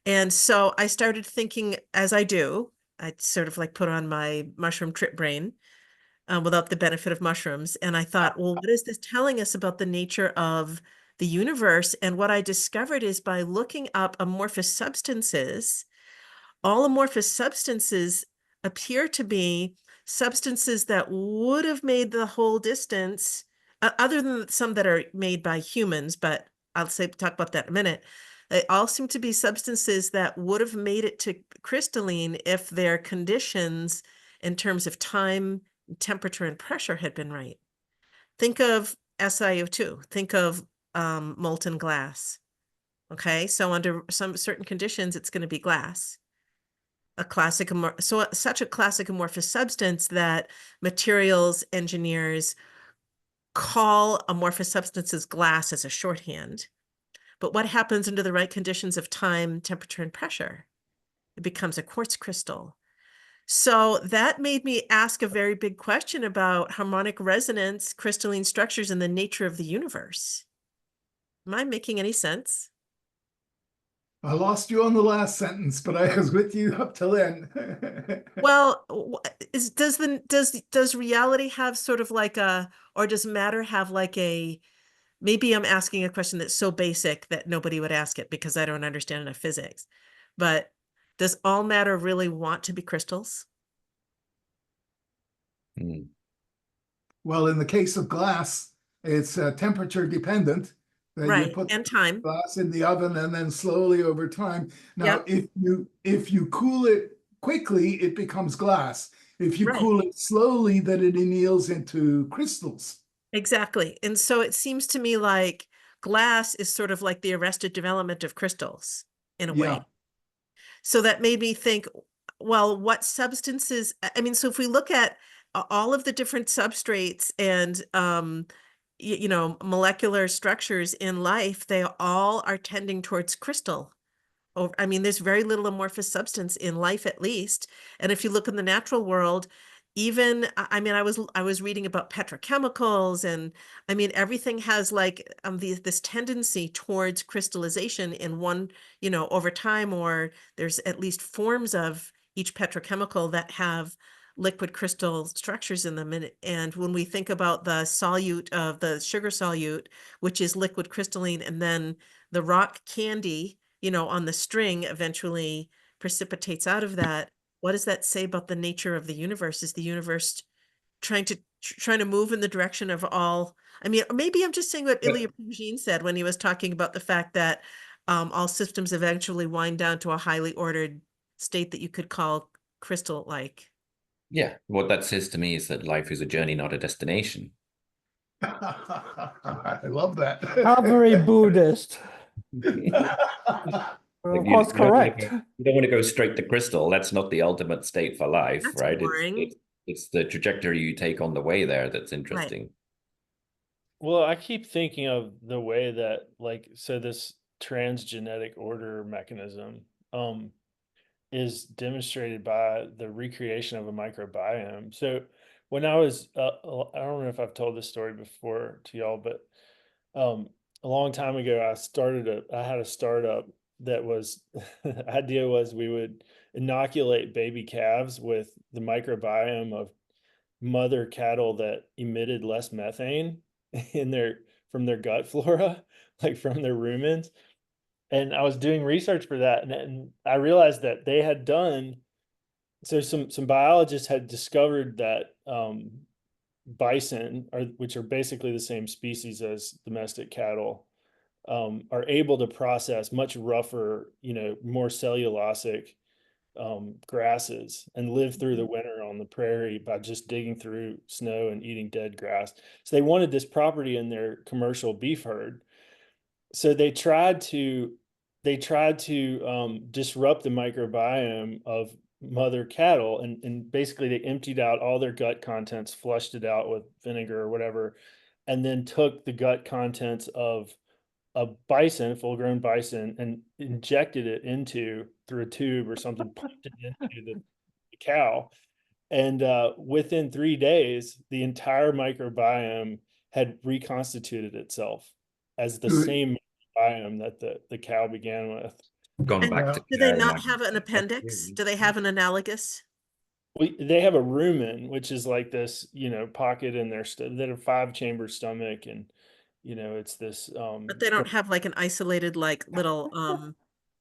And so I started thinking, as I do, I sort of like put on my mushroom trip brain without the benefit of mushrooms. And I thought, well, what is this telling us about the nature of the universe? And what I discovered is by looking up amorphous substances, all amorphous substances appear to be substances that would have made the whole distance, other than some that are made by humans, but I'll talk about that in a minute. They all seem to be substances that would have made it to crystalline if their conditions in terms of time, temperature, and pressure had been right. Think of SiO2, think of molten glass. Okay, so under some certain conditions, it's going to be glass. Such a classic amorphous substance that materials engineers call amorphous substances glass as a shorthand. But what happens under the right conditions of time, temperature, and pressure? It becomes a quartz crystal. So that made me ask a very big question about harmonic resonance, crystalline structures, and the nature of the universe. Am I making any sense? I lost you on the last sentence, but I was with you up till then. Well, does reality have sort of like or does matter have like maybe I'm asking a question that's so basic that nobody would ask it because I don't understand enough physics. But does all matter really want to be crystals? Hmm. Well, in the case of glass, it's temperature dependent. That you Right, put and the time. glass in the oven and then slowly over time. Now, Yep. if you cool it quickly, it becomes glass. If you Right. cool it slowly, then it anneals into crystals. Exactly. And so it seems to me like glass is sort of like the arrested development of crystals in a way. Yeah. So that made me think, well, what substances, I mean, so if we look at all of the different substrates and, molecular structures in life, they all are tending towards crystal. I mean, there's very little amorphous substance in life, at least. And if you look in the natural world, even I mean, I was reading about petrochemicals, and I mean, everything has like this tendency towards crystallization in one, over time, or there's at least forms of each petrochemical that have liquid crystal structures in them. And when we think about the solute of the sugar solute, which is liquid crystalline, and then the rock candy, on the string eventually precipitates out of that. What does that say about the nature of the universe? Is the universe trying to move in the direction of all? I mean, maybe I'm just saying what Ilya Prigogine said when he was talking about the fact that all systems eventually wind down to a highly ordered state that you could call crystal-like. Yeah, what that says to me is that life is a journey, not a destination. I love that. Not very Buddhist. Like Of course, correct. you don't want to go straight to crystal. That's not the ultimate state for life, That's right? boring. It's the trajectory you take on the way there that's Right. interesting. Well, I keep thinking of the way that, like, so this transgenetic order mechanism is demonstrated by the recreation of a microbiome. So when I was, I don't know if I've told this story before to y'all, but a long time ago, I had a startup that was, the idea was we would inoculate baby calves with the microbiome of mother cattle that emitted less methane in from their gut flora, like from their rumens. And I was doing research for that, and I realized that they had done so. Some biologists had discovered that bison, which are basically the same species as domestic cattle, are able to process much rougher, more cellulosic grasses and live through the winter on the prairie by just digging through snow and eating dead grass. So they wanted this property in their commercial beef herd. So they tried to disrupt the microbiome of mother cattle, and basically they emptied out all their gut contents, flushed it out with vinegar or whatever, and then took the gut contents of a bison, full grown bison, and injected it into through a tube or something, pumped it into the cow. And within 3 days, the entire microbiome had reconstituted itself as the Good. same microbiome that the cow began with. Gone And back to do they cow not like have an appendix? Do they have an analogous? They have a rumen, which is like this, pocket in their that a 5-chamber stomach, and it's this But they don't have like an isolated like little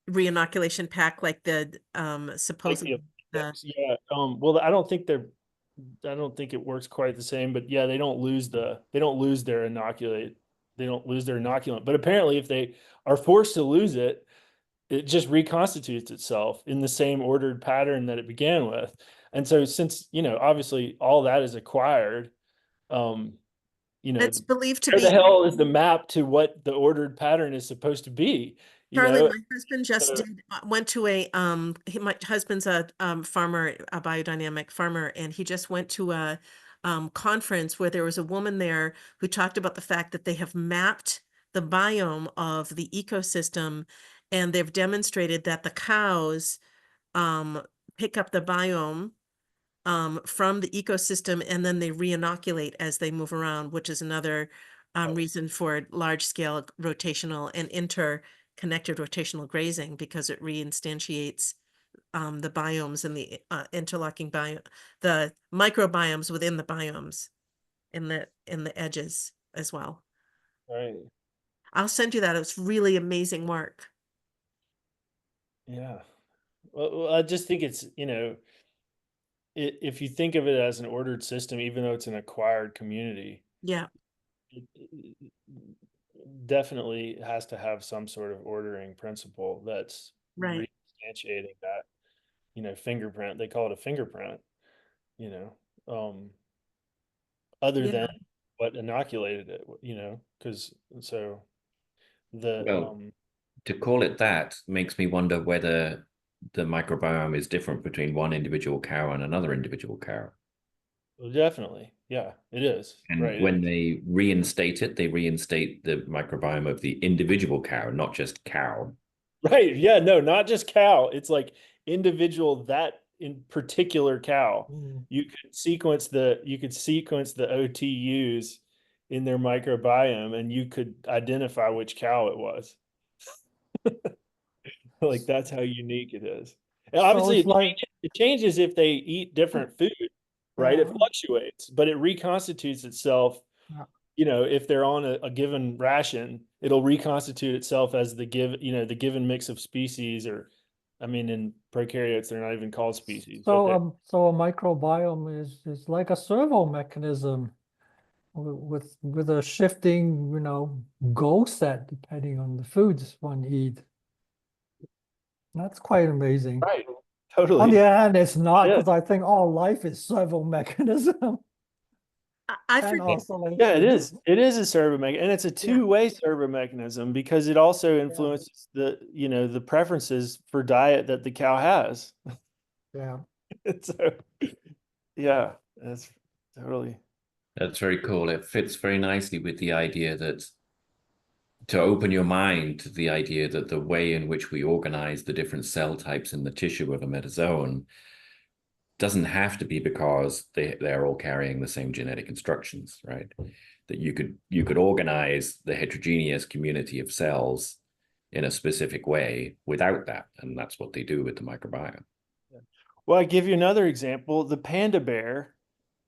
reinoculation pack like the supposed the yeah. Well, I don't think it works quite the same, but yeah, they don't lose their inoculate. They don't lose their inoculant. But apparently if they are forced to lose it, it just reconstitutes itself in the same ordered pattern that it began with. And so since, obviously all that is acquired, it's believed to where the be. hell is the map to what the ordered pattern is supposed to be? Charlie, my husband just So- went to my husband's a farmer, a biodynamic farmer, and he just went to a conference where there was a woman there who talked about the fact that they have mapped the biome of the ecosystem, and they've demonstrated that the cows pick up the biome from the ecosystem, and then they reinoculate as they move around, which is another reason for large scale rotational and interconnected rotational grazing, because it reinstantiates the biomes and the interlocking the microbiomes within the biomes in the edges as well. Right. I'll send you that. It's really amazing work. Yeah. Well, I just think it's, if you think of it as an ordered system, even though it's an acquired community, Yeah, it definitely has to have some sort of ordering principle that's right. reinstantiating that, fingerprint. They call it a fingerprint, you know, other Yeah. than what inoculated it, because so the well, to call it that makes me wonder whether the microbiome is different between one individual cow and another individual cow. well, definitely, yeah, it is. And Right. when they reinstate it, they reinstate the microbiome of the individual cow, not just cow. Right. Yeah. No, not just cow. It's like individual, that in particular cow. Mm. You could sequence the OTUs in their microbiome, and you could identify which cow it was. Like that's how unique it is. And So obviously, it's like, it changes if they eat different food, right? It Yeah. fluctuates, but it reconstitutes itself. Yeah. If they're on a given ration, it'll reconstitute itself as the given mix of species, or, I mean, in prokaryotes, they're not even called species, but so a microbiome is like a servo mechanism with a shifting, goal set depending on the foods one eat. That's quite amazing. right, On totally. the other hand, it's not, Yeah. because I think all life is servo mechanism I and forget. oscillation. Yeah, it is. It is a servo mechanism, and it's a two-way servo mechanism, because it also influences the preferences for diet that the cow has. Yeah. So, yeah, that's totally. That's very cool. It fits very nicely with the idea that to open your mind to the idea that the way in which we organize the different cell types in the tissue of a metazoan doesn't have to be because they're all carrying the same genetic instructions, right? That you could organize the heterogeneous community of cells in a specific way without that, and that's what they do with the microbiome. Well, I give you another example. The panda bear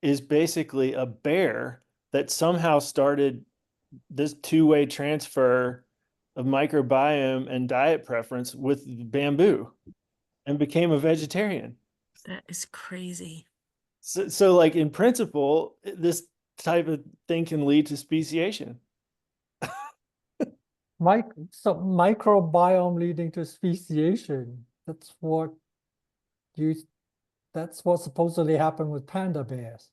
is basically a bear that somehow started this two-way transfer of microbiome and diet preference with bamboo and became a vegetarian. That is crazy. So like in principle, this type of thing can lead to speciation. So microbiome leading to speciation. That's what supposedly happened with panda bears.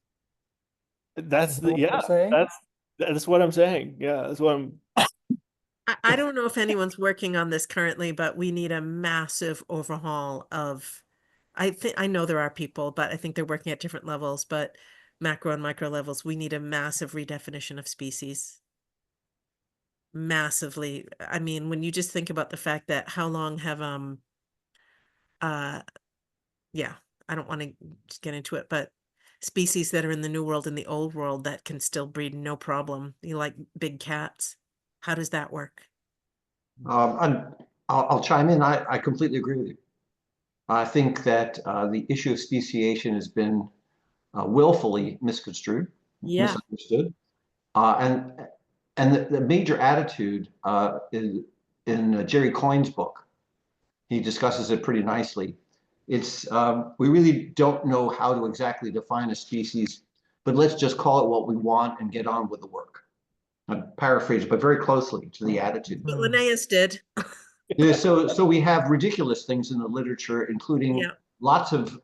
That's Is that what you're saying? that's what I'm saying. Yeah, that's what I'm. I don't know if anyone's working on this currently, but we need a massive overhaul of, I know there are people, but I think they're working at different levels, but macro and micro levels, we need a massive redefinition of species. Massively. I mean, when you just think about the fact that how long have yeah, I don't want to get into it, but species that are in the New World and the Old World that can still breed no problem. You like big cats. How does that work? I'll chime in. I completely agree with you. I think that the issue of speciation has been willfully misconstrued, Yeah. misunderstood, and the major attitude is in Jerry Coyne's book. He discusses it pretty nicely. It's we really don't know how to exactly define a species, but let's just call it what we want and get on with the work. I paraphrase, but very closely to the attitude. What Linnaeus did. Yeah, so we have ridiculous things in the literature, including Yeah. lots of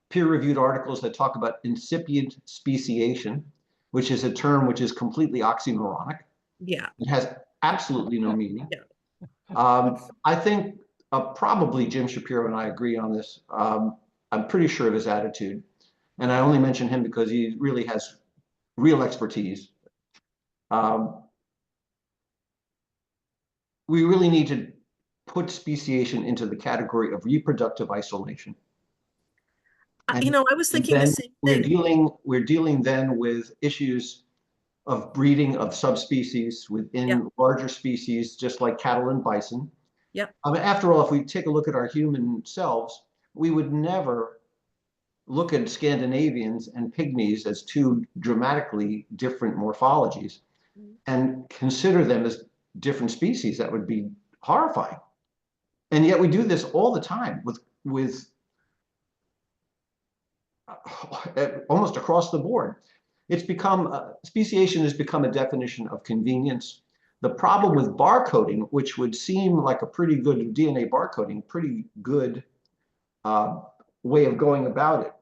peer-reviewed articles that talk about incipient speciation, which is a term which is completely oxymoronic. Yeah. It has absolutely no meaning. Yeah. I think probably Jim Shapiro and I agree on this. I'm pretty sure of his attitude. And I only mention him because he really has real expertise. We really need to put speciation into the category of reproductive isolation. You know, I was thinking the same thing. We're dealing then with issues of breeding of subspecies within larger species, just like cattle and bison. Yep. After all, if we take a look at our human selves, we would never look at Scandinavians and pygmies as two dramatically different morphologies and consider them as different species. That would be horrifying. And yet we do this all the time with almost across the board. It's become, speciation has become a definition of convenience. The problem with barcoding, which would seem like a pretty good DNA barcoding, pretty good way of going about it,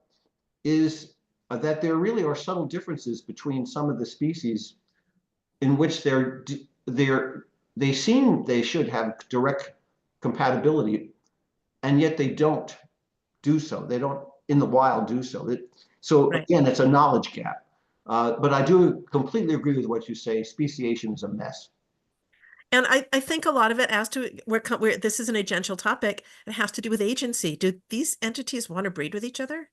is that there really are subtle differences between some of the species in which they seem they should have direct compatibility, and yet they don't do so. They don't in the wild do so. So Right. again, it's a knowledge gap. But I do completely agree with what you say. Speciation is a mess. And I think a lot of it has to, this is an agential topic. It has to do with agency. Do these entities want to breed with each other?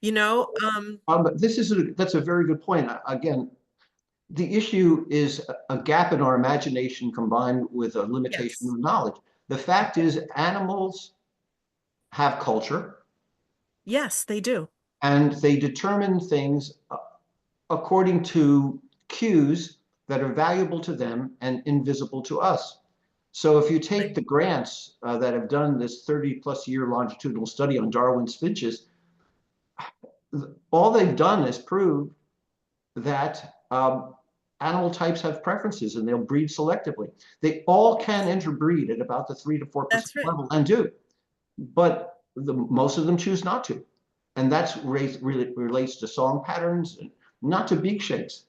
You know, But that's a very good point. Again, the issue is a gap in our imagination combined with a limitation yes. of knowledge. The fact is, animals have culture. Yes, they do. And they determine things according to cues that are valuable to them and invisible to us. So if you take the grants that have done this 30+ year longitudinal study on Darwin's finches, all they've done is prove that animal types have preferences and they'll breed selectively. They all can interbreed at about the 3 to 4% Right. level and do, but most of them choose not to. And that's really relates to song patterns, not to beak shapes.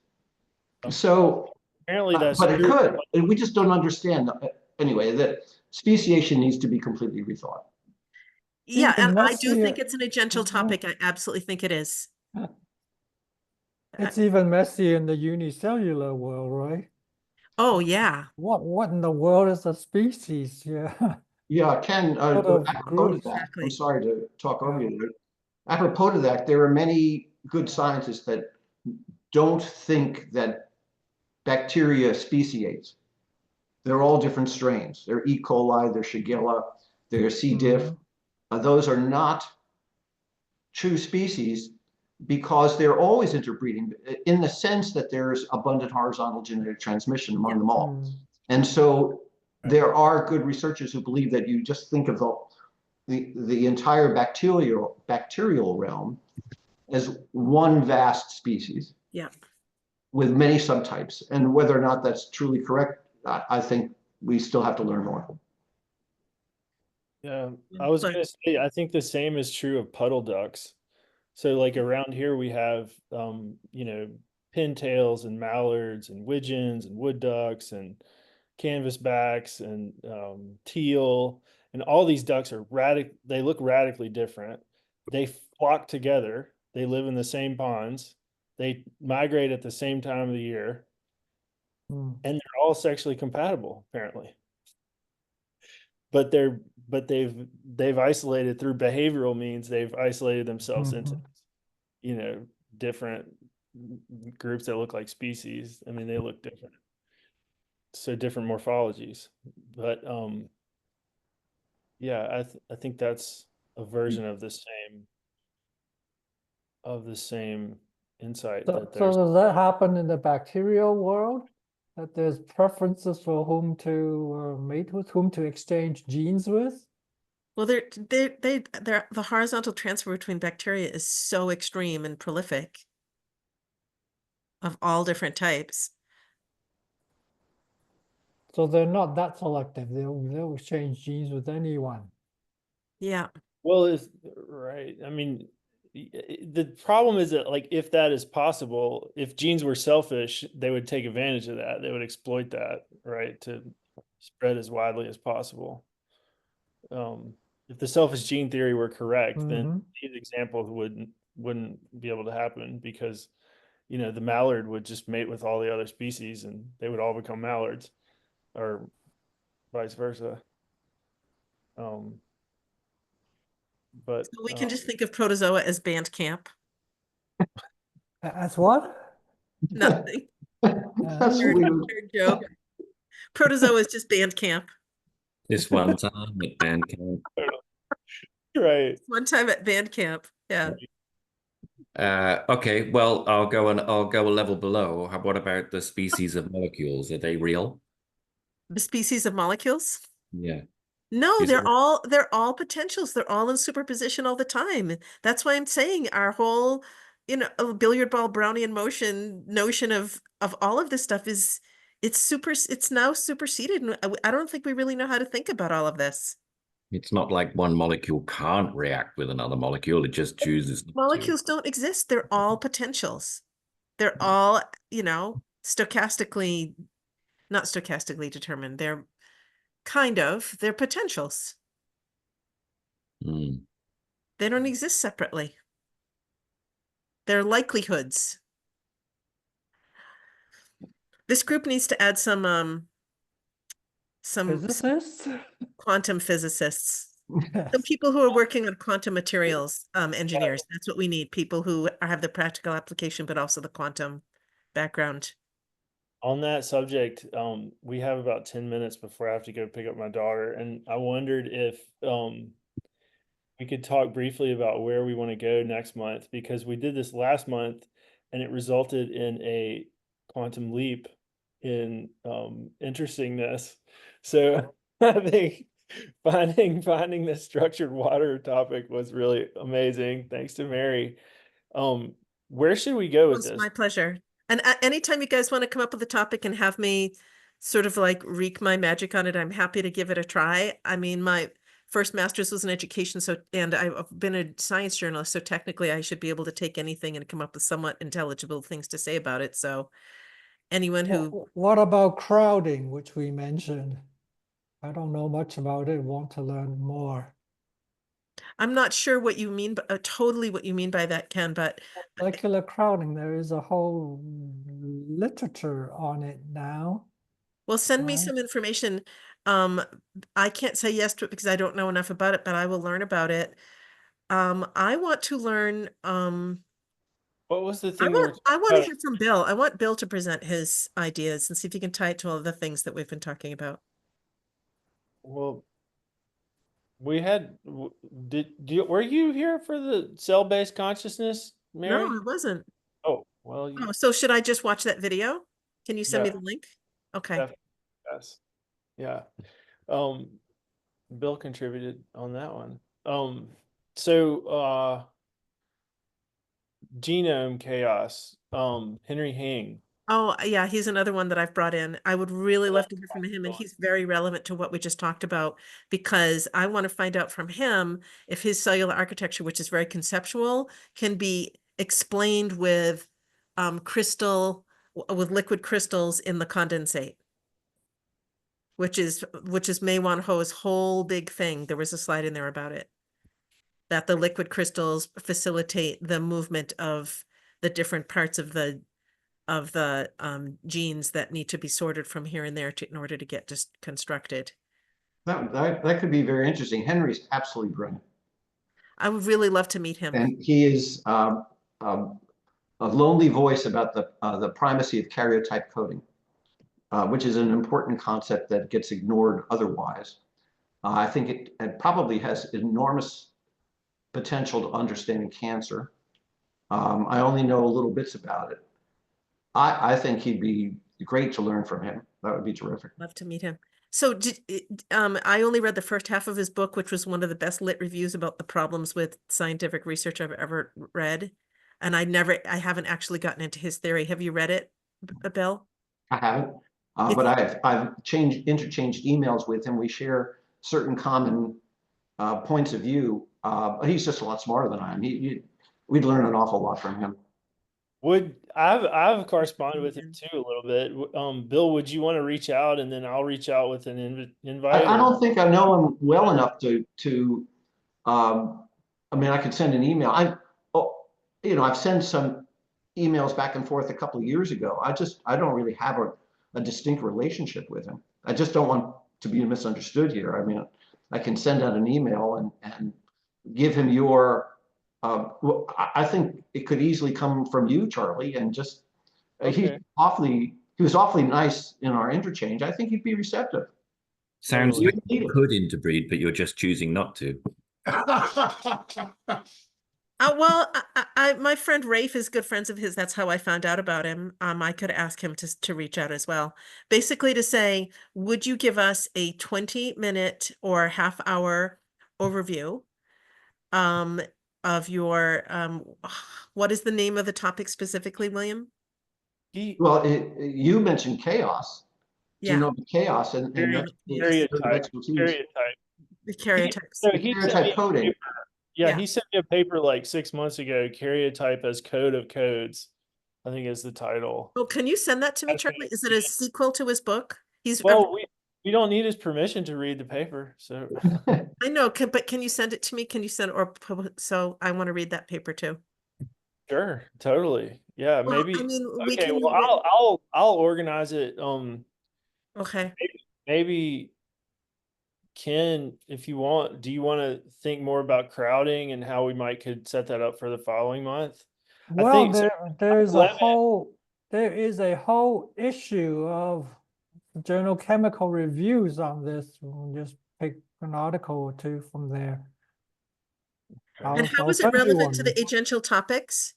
So, Apparently that's but it true. could, and we just don't understand. Anyway, that speciation needs to be completely rethought. Yeah, Even and I do messier. think it's an agential topic. I absolutely think it is. It's even messy in the unicellular world, right? Oh, yeah. What in the world is a species? Yeah. Yeah, Ken, Sort of apropos to groups. that, I'm Exactly. sorry to talk over Yeah. you there. Apropos to that, there are many good scientists that don't think that bacteria speciates. They're all different strains. They're E. coli, they're Shigella, they're C. diff. Those are not true species because they're always interbreeding in the sense that there's abundant horizontal genetic transmission among them all. And so there are good researchers who believe that you just think of the entire bacterial realm as one vast species. Yeah. With many subtypes. And whether or not that's truly correct, I think we still have to learn more. Yeah, I was But gonna say, I think the same is true of puddle ducks. So like around here we have, you know, pintails and mallards and widgeons and wood ducks and canvasbacks and teal, and all these ducks are they look radically different. They flock together. They live in the same ponds. They migrate at the same time of the year, and they're all sexually compatible apparently. But they've isolated through behavioral means. They've isolated themselves into this. you know, different groups that look like species. I mean, they look different. So different morphologies. But yeah, I think that's a version of the same insight So, that so there's does that happen in the bacterial world? That there's preferences for whom to mate with, whom to exchange genes with? Well, the horizontal transfer between bacteria is so extreme and prolific of all different types. So they're not that selective. They'll exchange genes with anyone. Yeah. well, is right. I mean, the problem is that like if that is possible, if genes were selfish, they would take advantage of that. They would exploit that, right, to spread as widely as possible. If the selfish gene theory were correct, then Mm-hmm. these examples wouldn't be able to happen because you know the mallard would just mate with all the other species and they would all become mallards or vice versa. Um, but So we can just think of protozoa as band camp. As what? Nothing. That's Nerd, weird. nerd joke. Protozoa is just band camp. This one time at band camp. right. One time at band camp. Yeah. Okay, well, I'll go a level below. What about the species of molecules? Are they real? The species of molecules. Yeah. No, Is there, they're all potentials. They're all in superposition all the time. That's why I'm saying our whole, a billiard ball brownie in motion notion of all of this stuff it's now superseded. And I don't think we really know how to think about all of this. it's not like one molecule can't react with another molecule, it just chooses not to. Molecules don't exist. They're all potentials. They're all, stochastically, not stochastically determined. They're potentials. Mm. They don't exist separately. They're likelihoods. This group needs to add some Physicists? quantum physicists. Some Yes. people who are working on quantum materials, engineers. That's what we need. People who have the practical application, but also the quantum background. On that subject, we have about 10 minutes before I have to go pick up my daughter, and I wondered if we could talk briefly about where we want to go next month because we did this last month and it resulted in a quantum leap in interestingness. So I think finding the structured water topic was really amazing. Thanks to Mary. Um, where should we go It with was this? my pleasure. And anytime you guys want to come up with a topic and have me sort of like wreak my magic on it, I'm happy to give it a try. I mean, my first master's was in education, and I've been a science journalist, so technically I should be able to take anything and come up with somewhat intelligible things to say about it. So anyone who What about crowding, which we mentioned? I don't know much about it, want to learn more. I'm not sure what you mean, but totally what you mean by that, Ken, but Molecular crowding, there is a whole literature on it now. well, send me Right. some information. I can't say yes to it because I don't know enough about it, but I will learn about it. I want to learn, What was the thing we were I want to talking hear from Bill. I want Bill to present his ideas and see if he can tie it to all of the things that we've been talking about. Well, we had were you here for the cell-based consciousness, No, Mary? I wasn't. Oh, well, Oh, so should I just watch that video? Can you send me yeah, the link? Okay. definitely, yes. Yeah. Um, Bill contributed on that one. So genome chaos, Henry Hing. Oh, yeah, he's another one that I've brought in. I would really love to hear from him, and he's very relevant to what we just talked about because I want to find out from him if his cellular architecture, which is very conceptual, can be explained with with liquid crystals in the condensate, which is Mei-Wan Ho's whole big thing. There was a slide in there about it, that the liquid crystals facilitate the movement of the different parts of the genes that need to be sorted from here and there in order to get just constructed. That could be very interesting. Henry's absolutely brilliant. I would really love to meet him. And he is, a lonely voice about the primacy of karyotype coding, which is an important concept that gets ignored otherwise. I think it probably has enormous potential to understanding cancer. I only know little bits about it. I think he'd be great to learn from him. That would be terrific. Love to meet him. So I only read the first half of his book, which was one of the best lit reviews about the problems with scientific research I've ever read. And I haven't actually gotten into his theory. Have you read it, Bill? I haven't, but I've interchanged emails with him. We share certain common points of view. He's just a lot smarter than I am. We'd learn an awful lot from him. I've corresponded with him too a little bit. Bill, would you want to reach out and then I'll reach out with an invite? I don't think I know him well enough to I mean, I could send an email. I've sent some emails back and forth a couple of years ago. I don't really have a distinct relationship with him. I just don't want to be misunderstood here. I mean, I can send out an email and give him your I think it could easily come from you, Charlie, and just Okay. he was awfully nice in our interchange. I think he'd be receptive. Sounds Totally. like you could interbreed, but you're just choosing not to. Well, my friend Rafe is good friends of his. That's how I found out about him. I could ask him to reach out as well. Basically to say, would you give us a 20-minute or half-hour overview of your what is the name of the topic specifically, William? Well, you mentioned chaos. Do you Yeah, know the chaos and that's Karyotype. expertise. the karyotypes. So he sent me Karyotype a coding. paper. Yeah, Yeah. he sent me a paper like 6 months ago, Karyotype as Code of Codes, I think is the title. Oh, can you send that to me, That's what Charlie? it Is it a is. sequel to his book? Well, we don't need his permission to read the paper, so I know, but can you send it to me? Can you send so I want to read that paper too. sure, totally. Yeah, Well, maybe. I mean, we Okay, can. well, I'll organize it. Okay. Maybe Ken, if you want, do you want to think more about crowding and how we could set that up for the following month? I Well, think so. there is a whole issue of journal chemical reviews on this. We'll just pick an article or two from there. And how I'll is it send you relevant to one. the agential topics?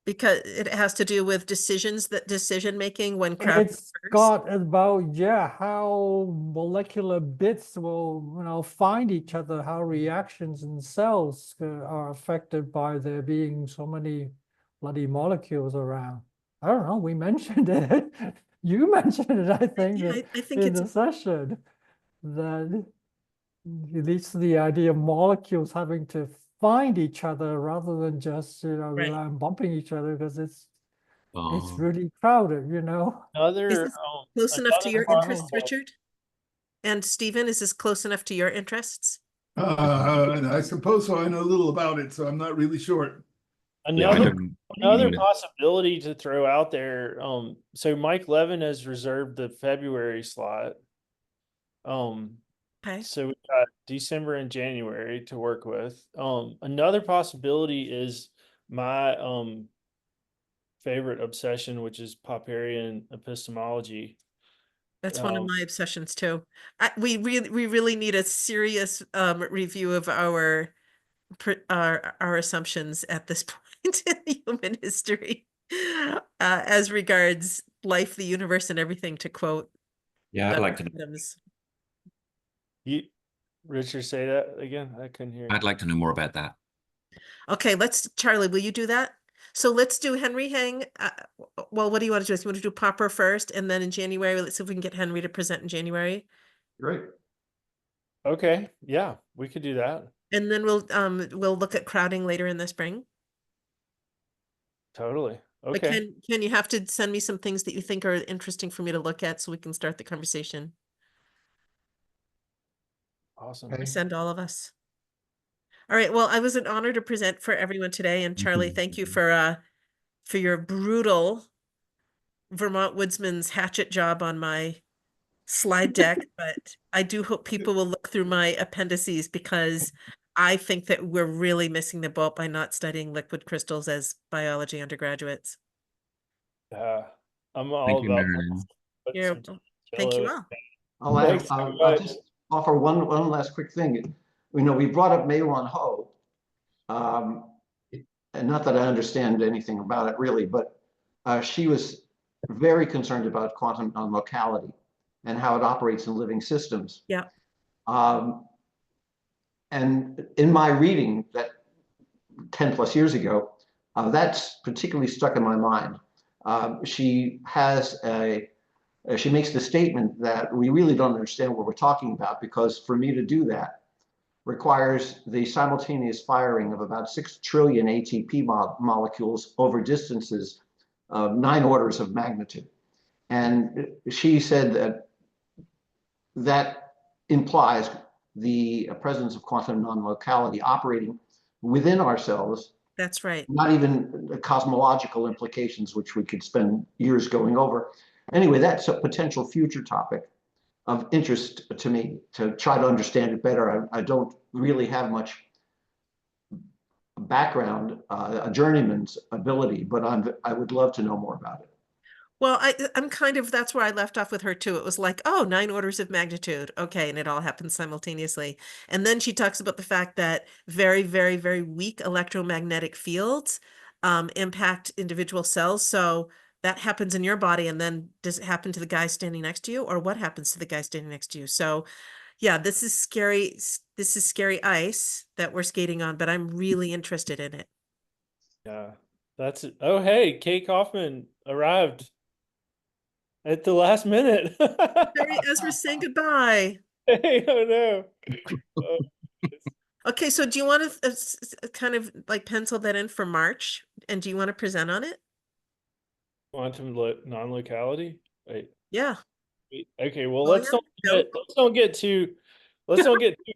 Because it has to do with decision making when crowd It's occurs. got about, yeah, how molecular bits will, find each other, how reactions in cells are affected by there being so many bloody molecules around. I don't know, we mentioned it. You mentioned it, I think, Yeah, I think in it's the session, that it leads to the idea of molecules having to find each other rather than just, right. rely on bumping each other, because it's Oh, really crowded, Is Another this close enough to your interests, possible. Richard? And Stephen, is this close enough to your interests? I suppose so. I know a little about it, so I'm not really sure. yeah, I Another don't. possibility to throw out there. So Mike Levin has reserved the February slot. Okay. So we've got December and January to work with. Another possibility is my favorite obsession, which is Popperian epistemology. That's one of my obsessions too. We really need a serious review of our assumptions at this point in human history, as regards life, the universe, and everything. To quote, Yeah, I'd like to. Adams. Richard, say that again. I couldn't hear. I'd like to know more about that. Okay, Charlie, will you do that? So let's do Henry Hang. Well, what do you want to do? You want to do Popper first, and then in January, let's see if we can get Henry to present in January. Great. Okay, yeah, we could do that. And then we'll look at crowding later in the spring. Totally. But Okay. Ken, you have to send me some things that you think are interesting for me to look at so we can start the conversation. Awesome. I send all of us. All right. Well, I was an honor to present for everyone today. And Charlie, thank you for your brutal Vermont Woodsman's hatchet job on my slide deck. But I do hope people will look through my appendices, because I think that we're really missing the boat by not studying liquid crystals as biology undergraduates. I'm all Thank you, about Marilyn. put Yeah, some thank you cello. all. Thanks so I'll much. just offer one last quick thing. You know, we brought up Mei-Wan Ho. And not that I understand anything about it really, but she was very concerned about quantum non-locality and how it operates in living systems. Yeah. And in my reading that 10 plus years ago, that's particularly stuck in my mind. She makes the statement that we really don't understand what we're talking about, because for me to do that requires the simultaneous firing of about 6 trillion ATP molecules over distances of 9 orders of magnitude. And she said that that implies the presence of quantum non-locality operating within ourselves. That's right. Not even the cosmological implications, which we could spend years going over. Anyway, that's a potential future topic of interest to me to try to understand it better. I don't really have much background, a journeyman's ability, but I would love to know more about it. Well, I'm kind of, that's where I left off with her too. It was like, oh, 9 orders of magnitude. Okay. And it all happens simultaneously. And then she talks about the fact that very, very, very weak electromagnetic fields impact individual cells. So that happens in your body. And then does it happen to the guy standing next to you, or what happens to the guy standing next to you? So yeah, this is scary. This is scary ice that we're skating on, but I'm really interested in it. Yeah, that's it. Oh, hey, Kate Kaufman arrived at the last minute. Harry Ezra saying goodbye. Hey, oh no. Oh, Okay, so do you want to kind of like pencil that in for March? And do you want to present on it? quantum non-locality. Wait, Yeah. okay, well, Oh, yeah. No. let's don't get too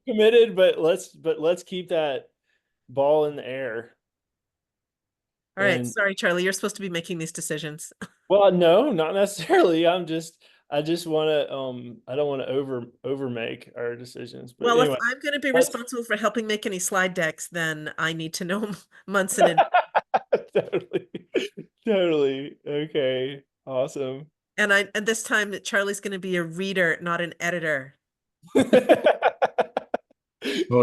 committed, but let's keep that ball in the air. All right. And Sorry, Charlie, you're supposed to be making these decisions. well, no, not necessarily. I just want to I don't want to over make our decisions. But Well, if anyway, I'm going to be let's- responsible for helping make any slide decks, then I need to know months in advance. totally. Totally. Okay. Awesome. And this time Charlie's going to be a reader, not an editor. Well,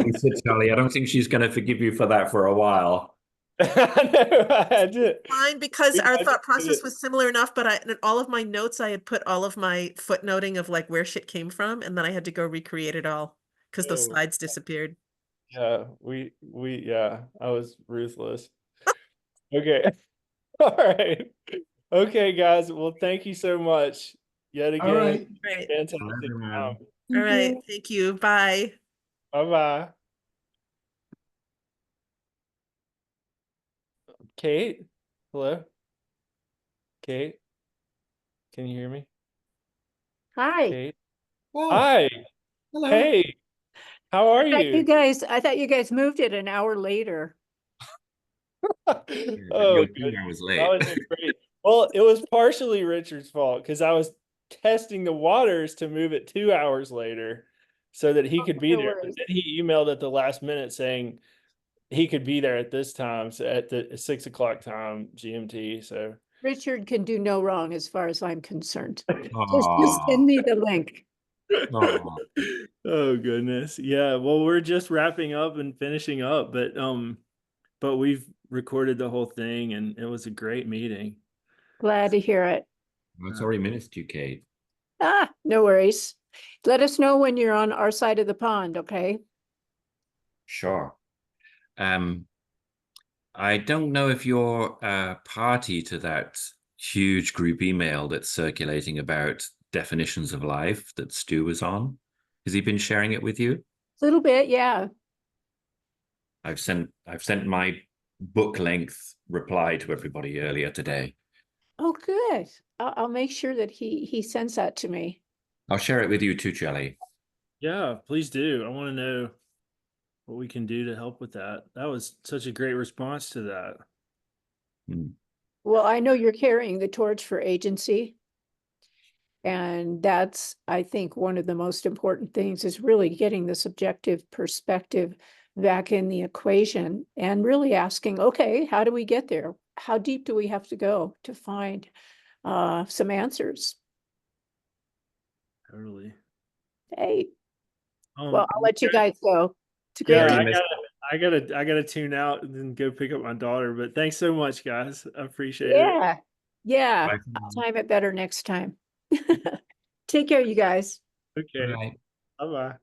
you said, Charlie, I don't think she's going to forgive you for that for a while. I had to. Fine, because our I thought process did. was similar enough, but in all of my notes, I had put all of my footnoting of like where shit came from, and then I had to go recreate it all because those Oh, slides disappeared. yeah, yeah, I was ruthless. Okay. All right. Okay, guys. Well, thank you so much. Yet All again, right. Right. fantastic everyone. time. All right. Thank you. Bye. Bye-bye. Kate? Hello? Kate? Can you hear me? Hi. Kate? Oh, Hi. hello. Hey. How are I thought you you? guys moved it an hour later. Oh, You're 2 good. hours That late. was great. Well, it was partially Richard's fault because I was testing the waters to move it 2 hours later so that he could be No there. But worries. then he emailed at the last minute saying he could be there at this time, so at the 6 o'clock time GMT. So Richard can do no wrong as far as I'm concerned. Just Aw. send me the link. Aw. oh goodness. Yeah, well, we're just wrapping up and finishing up, but we've recorded the whole thing and it was a great meeting. Glad to hear it. I'm sorry, missed you, Kate. No worries. Let us know when you're on our side of the pond, okay? Sure. I don't know if you're party to that huge group email that's circulating about definitions of life that Stu was on. Has he been sharing it with you? A little bit, yeah. I've sent my book length reply to everybody earlier today. Oh, good. I'll make sure that he sends that to me. I'll share it with you too, Charlie. Yeah, please do. I want to know what we can do to help with that. That was such a great response to that. Well, I know you're carrying the torch for agency. And that's, I think, one of the most important things is really getting the subjective perspective back in the equation and really asking, okay, how do we get there? How deep do we have to go to find some answers? Totally. Hey, Um, well, I'll let you guys go. It's a great yeah, Very I gotta tune out and then go pick up my daughter. But thanks so much, guys. I appreciate it. Yeah, yeah. Bye. I'll time it better next time. Take care, you guys. Okay. Right. Bye bye.